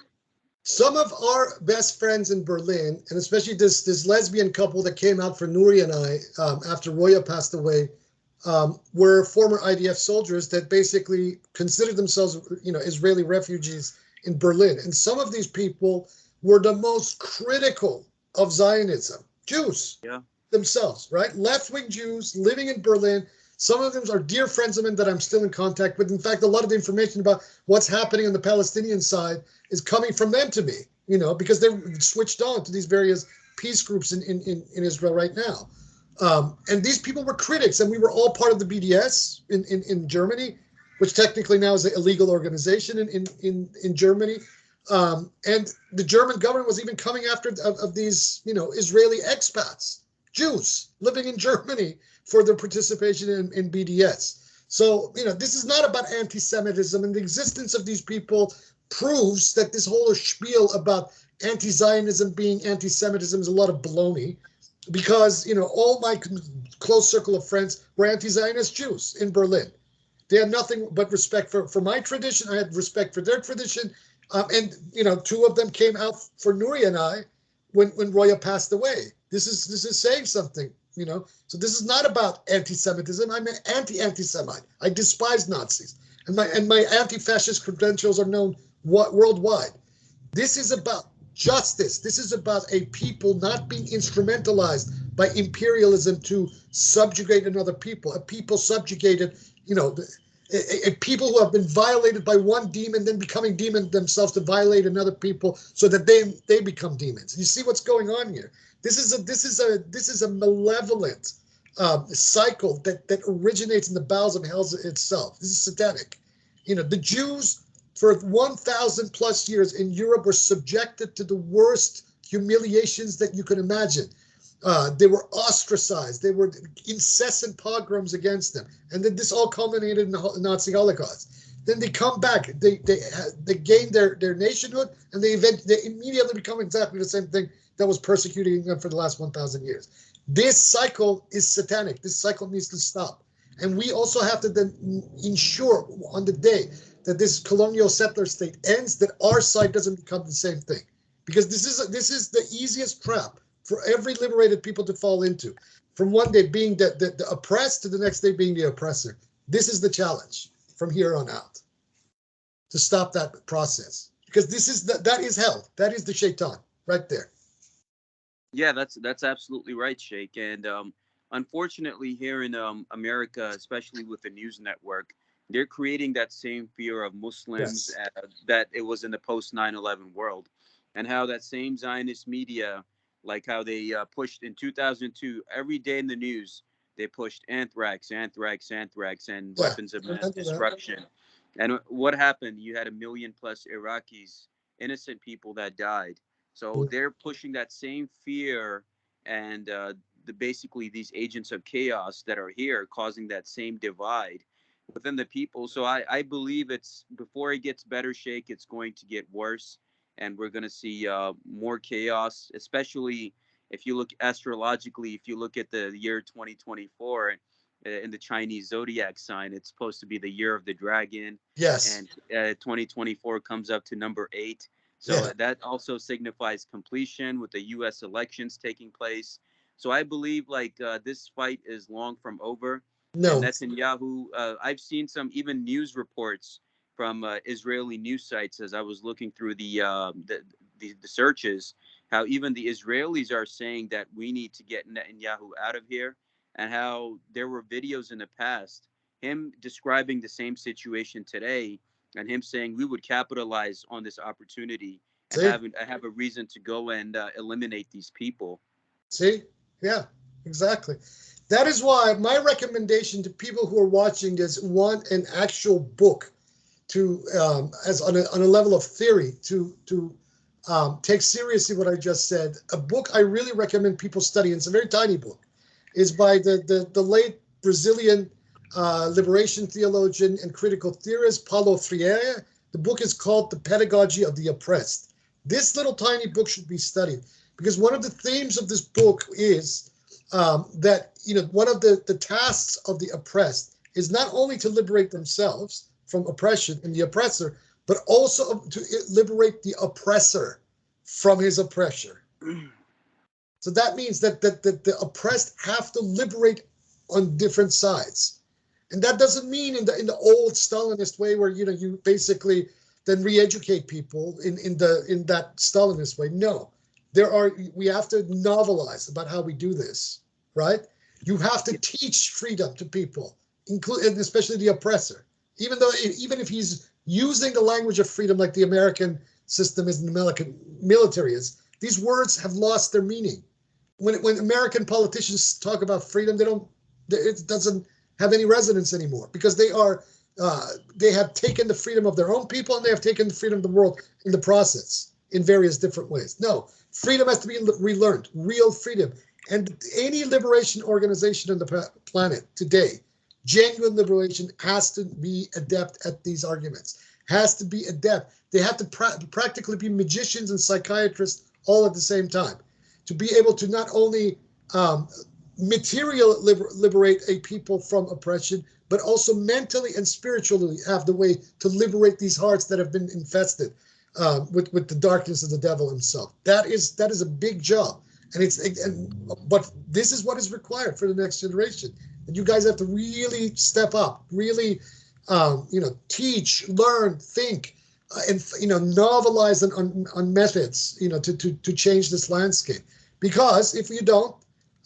Some of our best friends in Berlin, and especially this lesbian couple that came out for Nuri and I after Roya passed away, were former IDF soldiers that basically considered themselves, Israeli refugees in Berlin. And some of these people were the most critical of Zionism, Jews themselves, right? Left-wing Jews living in Berlin. Some of them are dear friends of mine that I'm still in contact with. In fact, a lot of the information about what's happening on the Palestinian side is coming from them to me, because they're switched on to these various peace groups in Israel right now. And these people were critics, and we were all part of the BDS in Germany, which technically now is an illegal organization in Germany. And the German government was even coming after of these, Israeli expats, Jews living in Germany, for their participation in BDS. So, this is not about anti-Semitism, and the existence of these people proves that this whole spiel about anti-Zionism being anti-Semitism is a lot of baloney, because, all my close circle of friends were anti-Zionist Jews in Berlin. They had nothing but respect for my tradition. I had respect for their tradition. And, two of them came out for Nuri and I when Roya passed away. This is saying something. So this is not about anti-Semitism. I'm an anti-Semite. I despise Nazis, and my anti-fascist credentials are known worldwide. This is about justice. This is about a people not being instrumentalized by imperialism to subjugate another people. A people subjugated, a people who have been violated by one demon, then becoming demons themselves to violate another people, so that they become demons. You see what's going on here? This is a malevolent cycle that originates in the bowels of hell itself. This is satanic. The Jews for 1,000 plus years in Europe were subjected to the worst humiliations that you can imagine. They were ostracized. They were incessant pogroms against them, and then this all culminated in the Nazi Holocaust. Then they come back. They gain their nationhood, and they immediately become exactly the same thing that was persecuting them for the last 1,000 years. This cycle is satanic. This cycle needs to stop. And we also have to then ensure on the day that this colonial settler state ends, that our side doesn't become the same thing. Because this is the easiest trap for every liberated people to fall into. From one day being the oppressed to the next day being the oppressor. This is the challenge from here on out, to stop that process. Because that is hell. That is the shaitan right there. Yeah, that's absolutely right, Sheikh. And unfortunately, here in America, especially with the news network, they're creating that same fear of Muslims that it was in the post 9/11 world, and how that same Zionist media, like how they pushed in 2002, every day in the news, they pushed anthrax, anthrax, anthrax, and weapons of mass destruction. And what happened? You had 1 million plus Iraqis, innocent people that died. So they're pushing that same fear, and basically these agents of chaos that are here causing that same divide within the people. So I believe it's, before it gets better, Sheikh, it's going to get worse, and we're going to see more chaos, especially if you look astrologically. If you look at the year 2024 in the Chinese Zodiac sign, it's supposed to be the year of the dragon. Yes. And 2024 comes up to number 8. So that also signifies completion with the U.S. elections taking place. So I believe this fight is long from over. No. And Netanyahu, I've seen some even news reports from Israeli news sites as I was looking through the searches, how even the Israelis are saying that we need to get Netanyahu out of here, and how there were videos in the past, him describing the same situation today, and him saying we would capitalize on this opportunity and have a reason to go and eliminate these people. See? Yeah, exactly. That is why my recommendation to people who are watching this want an actual book to, as on a level of theory, to take seriously what I just said. A book I really recommend people study, and it's a very tiny book, is by the late Brazilian liberation theologian and critical theorist Paulo Freire. The book is called The Pedagogy of the Oppressed. This little tiny book should be studied, because one of the themes of this book is that one of the tasks of the oppressed is not only to liberate themselves from oppression and the oppressor, but also to liberate the oppressor from his oppressor. So that means that the oppressed have to liberate on different sides. And that doesn't mean in the old Stalinist way where you basically then re-educate people in that Stalinist way. No. We have to novelize about how we do this, right? You have to teach freedom to people, including especially the oppressor. Even if he's using the language of freedom like the American system is and the American military is, these words have lost their meaning. When American politicians talk about freedom, it doesn't have any resonance anymore because they have taken the freedom of their own people and they have taken the freedom of the world in the process in various different ways. No, freedom has to be relearned, real freedom. And any liberation organization on the planet today, genuine liberation, has to be adept at these arguments, has to be adept. They have to practically be magicians and psychiatrists all at the same time to be able to not only liberate a people from oppression, but also mentally and spiritually have the way to liberate these hearts that have been infested with the darkness of the devil himself. That is a big job, but this is what is required for the next generation. And you guys have to really step up, really, teach, learn, think, and novelize on methods, to change this landscape. Because if you don't,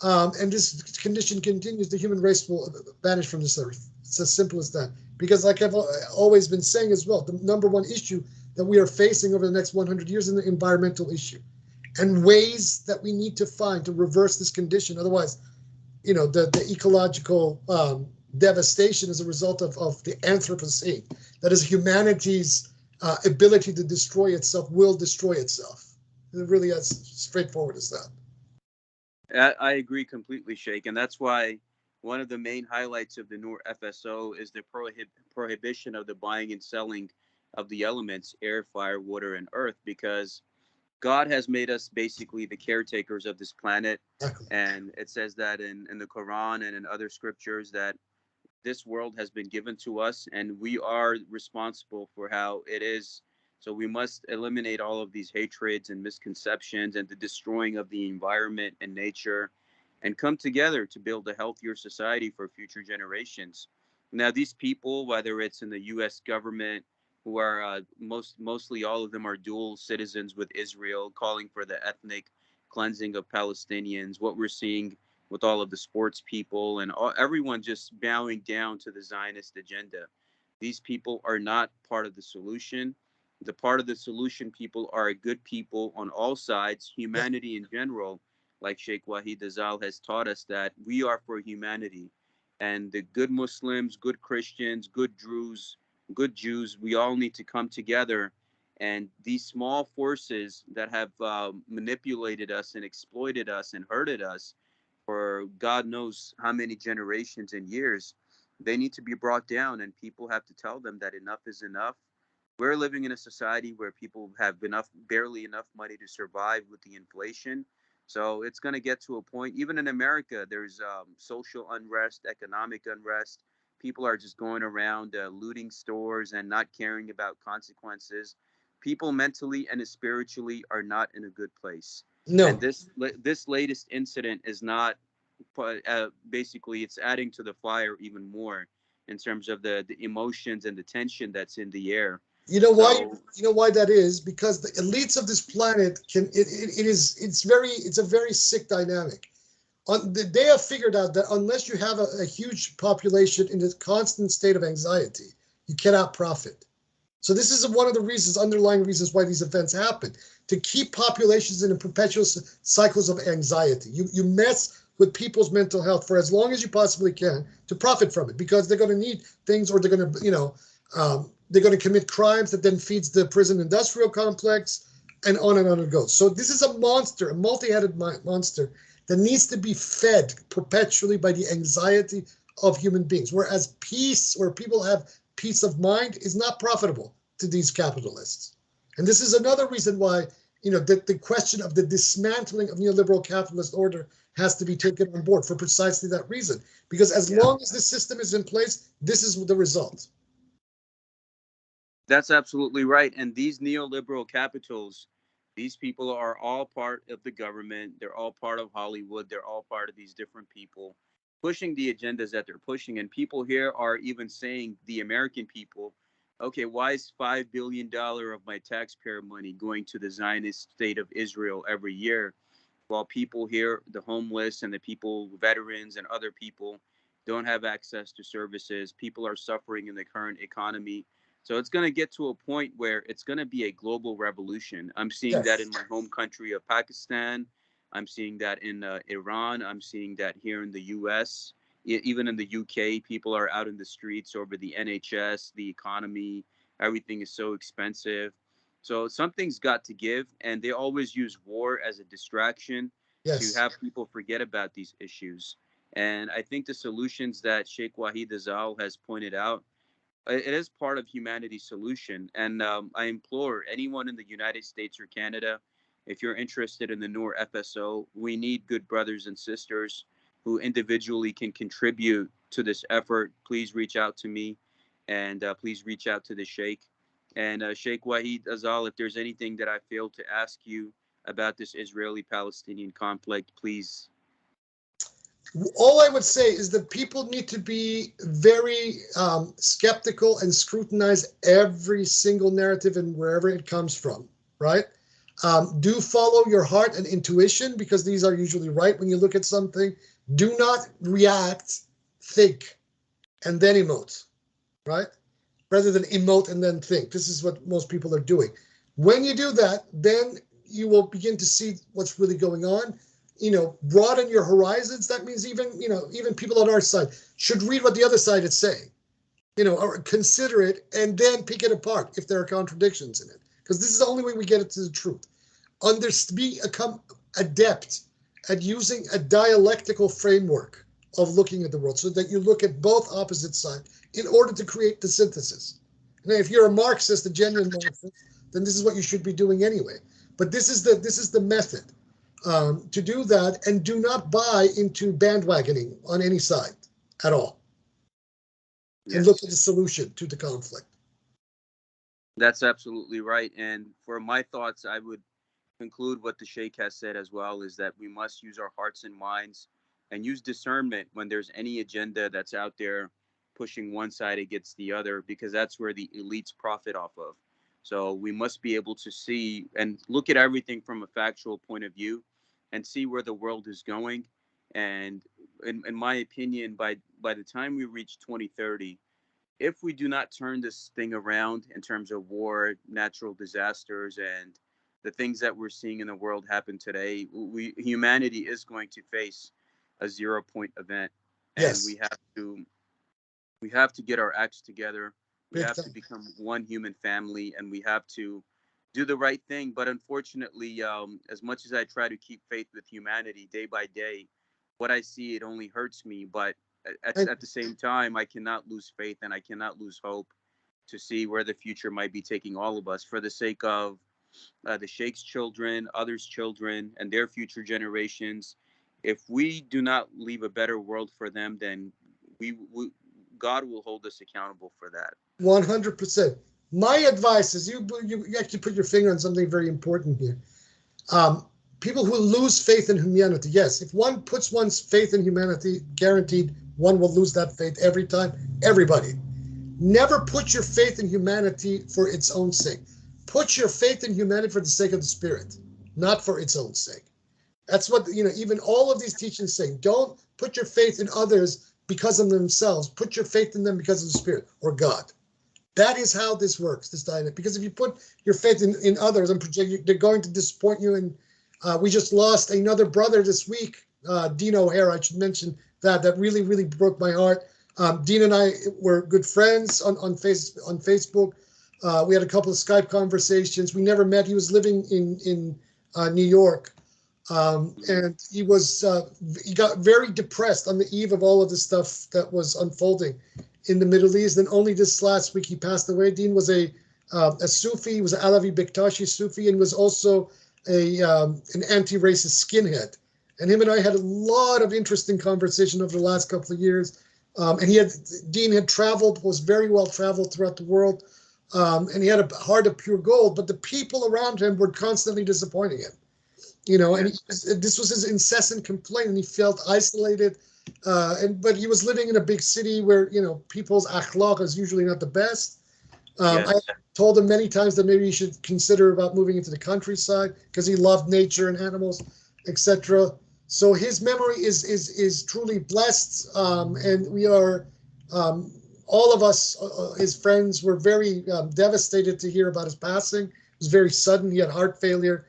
and this condition continues, the human race will vanish from this earth. It's as simple as that. Because like I've always been saying as well, the number one issue that we are facing over the next 100 years is the environmental issue. And ways that we need to find to reverse this condition. Otherwise, the ecological devastation as a result of the Anthropocene, that is humanity's ability to destroy itself, will destroy itself. It really as straightforward as that. I agree completely, Sheikh, and that's why one of the main highlights of the Noor FSO is the prohibition of the buying and selling of the elements, air, fire, water, and earth, because God has made us basically the caretakers of this planet. Exactly. And it says that in the Quran and in other scriptures that this world has been given to us and we are responsible for how it is. So we must eliminate all of these hatreds and misconceptions and the destroying of the environment and nature and come together to build a healthier society for future generations. Now, these people, whether it's in the U.S. government, who are mostly all of them are dual citizens with Israel, calling for the ethnic cleansing of Palestinians, what we're seeing with all of the sports people and everyone just bowing down to the Zionist agenda. These people are not part of the solution. The part of the solution people are good people on all sides, humanity in general, like Sheikh Wahid Azal has taught us that we are for humanity. And the good Muslims, good Christians, good Jews, we all need to come together. And these small forces that have manipulated us and exploited us and hurted us for God knows how many generations and years, they need to be brought down, and people have to tell them that enough is enough. We're living in a society where people have barely enough money to survive with the inflation. So it's going to get to a point, even in America, there's social unrest, economic unrest. People are just going around looting stores and not caring about consequences. People mentally and spiritually are not in a good place. No. And this latest incident is not, basically, it's adding to the fire even more in terms of the emotions and the tension that's in the air. You know why? You know why that is? Because the elites of this planet it's a very sick dynamic. They have figured out that unless you have a huge population in a constant state of anxiety, you cannot profit. So this is one of the underlying reasons why these events happen, to keep populations in a perpetual cycles of anxiety. You mess with people's mental health for as long as you possibly can to profit from it, because they're going to need things, or they're going to, they're going to commit crimes that then feeds the prison industrial complex, and on it goes. So this is a monster, a multi-headed monster that needs to be fed perpetually by the anxiety of human beings. Whereas peace, where people have peace of mind, is not profitable to these capitalists. And this is another reason why, the question of the dismantling of neoliberal capitalist order has to be taken on board for precisely that reason. Because as long as this system is in place, this is the result. That's absolutely right. And these neoliberal capitals, these people are all part of the government. They're all part of Hollywood. They're all part of these different people pushing the agendas that they're pushing. And people here are even saying, the American people, okay, why is $5 billion of my taxpayer money going to the Zionist state of Israel every year? While people here, the homeless and the people, veterans and other people, don't have access to services. People are suffering in the current economy. So it's going to get to a point where it's going to be a global revolution. I'm seeing that in Yes. my home country of Pakistan. I'm seeing that in Iran. I'm seeing that here in the US. Even in the UK, people are out in the streets over the NHS, the economy. Everything is so expensive. So something's got to give, and they always use war as a distraction to Yes. have people forget about these issues. And I think the solutions that Sheikh Wahid Azal has pointed out, it is part of humanity's solution. And I implore anyone in the United States or Canada, if you're interested in the Noor FSO, we need good brothers and sisters who individually can contribute to this effort. Please reach out to me, and please reach out to the Sheikh. And Sheikh Wahid Azal, if there's anything that I failed to ask you about this Israeli-Palestinian conflict, please. All I would say is that people need to be very skeptical and scrutinize every single narrative and wherever it comes from, right? Do follow your heart and intuition, because these are usually right when you look at something. Do not react, think, and then emote, right? Rather than emote and then think. This is what most people are doing. When you do that, then you will begin to see what's really going on. Broaden your horizons. That means even people on our side should read what the other side is saying, or consider it and then pick it apart if there are contradictions in it. Because this is the only way we get it to the truth. Become adept at using a dialectical framework of looking at the world, so that you look at both opposite sides in order to create the synthesis. Now, if you're a Marxist, a genuine Marxist, then this is what you should be doing anyway. But this is the method to do that, and do not buy into bandwagoning on any side at all, and look Yes. at the solution to the conflict. That's absolutely right. And for my thoughts, I would conclude what the Sheikh has said as well, is that we must use our hearts and minds and use discernment when there's any agenda that's out there pushing one side against the other, because that's where the elites profit off of. So we must be able to see and look at everything from a factual point of view and see where the world is going. And in my opinion, by the time we reach 2030, if we do not turn this thing around in terms of war, natural disasters, and the things that we're seeing in the world happen today, humanity is going to face a 0 point event, and Yes, we have to get our acts together. We big have to time. become one human family, and we have to do the right thing. But unfortunately, as much as I try to keep faith with humanity day by day, what I see, it only hurts me. But And at the same time, I cannot lose faith and I cannot lose hope to see where the future might be taking all of us, for the sake of the Sheikh's children, others' children, and their future generations. If we do not leave a better world for them, then we God will hold us accountable for that. 100%. My advice is, you actually put your finger on something very important here. Um, People who lose faith in humanity, yes, if one puts one's faith in humanity, guaranteed one will lose that faith every time. Everybody. Never put your faith in humanity for its own sake. Put your faith in humanity for the sake of the spirit, not for its own sake. That's what, even all of these teachings say. Don't put your faith in others because of themselves. Put your faith in them because of the spirit or God. That is how this works, this dynamic. Because if you put your faith in others and project, they're going to disappoint you. And we just lost another brother this week, Dean O'Hare. I should mention that really, really broke my heart. Dean and I were good friends on Facebook. We had a couple of Skype conversations. We never met. He was living in New York. And he got very depressed on the eve of all of the stuff that was unfolding in the Middle East. And only this last week he passed away. Dean was a Sufi. He was an Alavi Bektashi Sufi, and was also an anti-racist skinhead. And him and I had a lot of interesting conversation over the last couple of years. And Dean had traveled, was very well traveled throughout the world. and he had a heart of pure gold, but the people around him were constantly disappointing him. And this was his incessant complaint, and he felt isolated. But he was living in a big city where people's akhlaq is usually not the best. I Yes. told him many times that maybe he should consider about moving into the countryside because he loved nature and animals, etc. So his memory is truly blessed, and we are all of us, his friends, were very devastated to hear about his passing. It was very sudden. He had heart failure,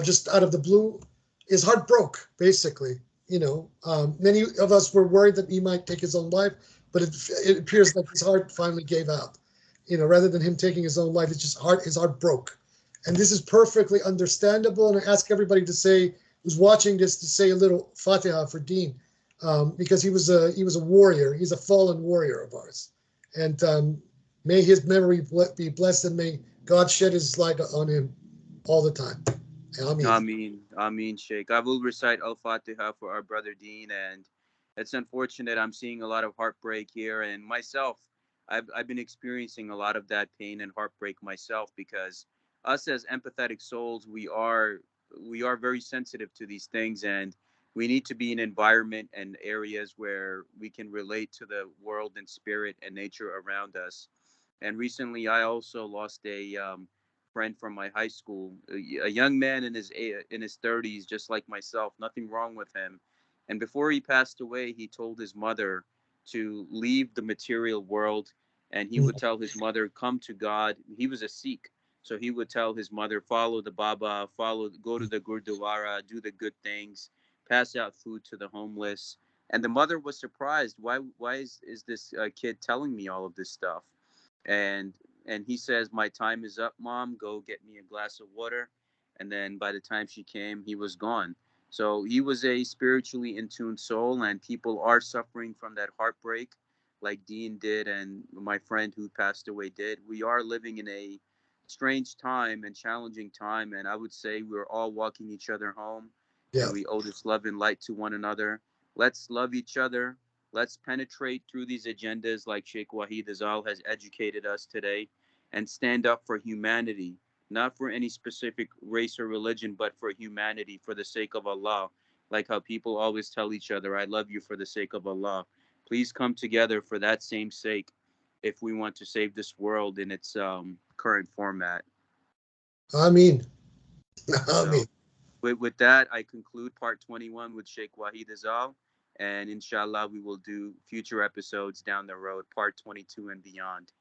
just out of the blue. His heart broke, basically. Many of us were worried that he might take his own life, but it appears like his heart finally gave out. Rather than him taking his own life, it's just his heart broke. And this is perfectly understandable. And I ask everybody who's watching this to say a little Fatiha for Dean, because he was a warrior. He's a fallen warrior of ours. And may his memory be blessed, and may God shed his light on him all the time. Ameen. Ameen. Ameen, Sheikh. I will recite Al-Fatiha for our brother Dean, and it's unfortunate I'm seeing a lot of heartbreak here, and myself, I've been experiencing a lot of that pain and heartbreak myself, because us as empathetic souls, we are very sensitive to these things, and we need to be in environment and areas where we can relate to the world and spirit and nature around us. And recently, I also lost a friend from my high school, a young man in his 30s, just like myself. Nothing wrong with him. And before he passed away, he told his mother to leave the material world, and he would tell his mother, "Come to God." He was a Sikh, so he would tell his mother, "Follow the Baba, go to the Gurdwara, do the good things, pass out food to the homeless." And the mother was surprised. Why is this kid telling me all of this stuff? and and he says, "My time is up, mom, go get me a glass of water." And then by the time she came, he was gone. So he was a spiritually in tune soul, and people are suffering from that heartbreak, like Dean did and my friend who passed away did. We are living in a strange time and challenging time, and I would say we're all walking each other home, Yeah. and we owe this love and light to one another. Let's love each other. Let's penetrate through these agendas like Sheikh Wahid Azal has educated us today, and stand up for humanity, not for any specific race or religion, but for humanity, for the sake of Allah. Like how people always tell each other, "I love you for the sake of Allah." Please come together for that same sake if we want to save this world in its current format. Ameen. So, Ameen. with that, I conclude part 21 with Sheikh Wahid Azal. And inshallah, we will do future episodes down the road, part 22 and beyond.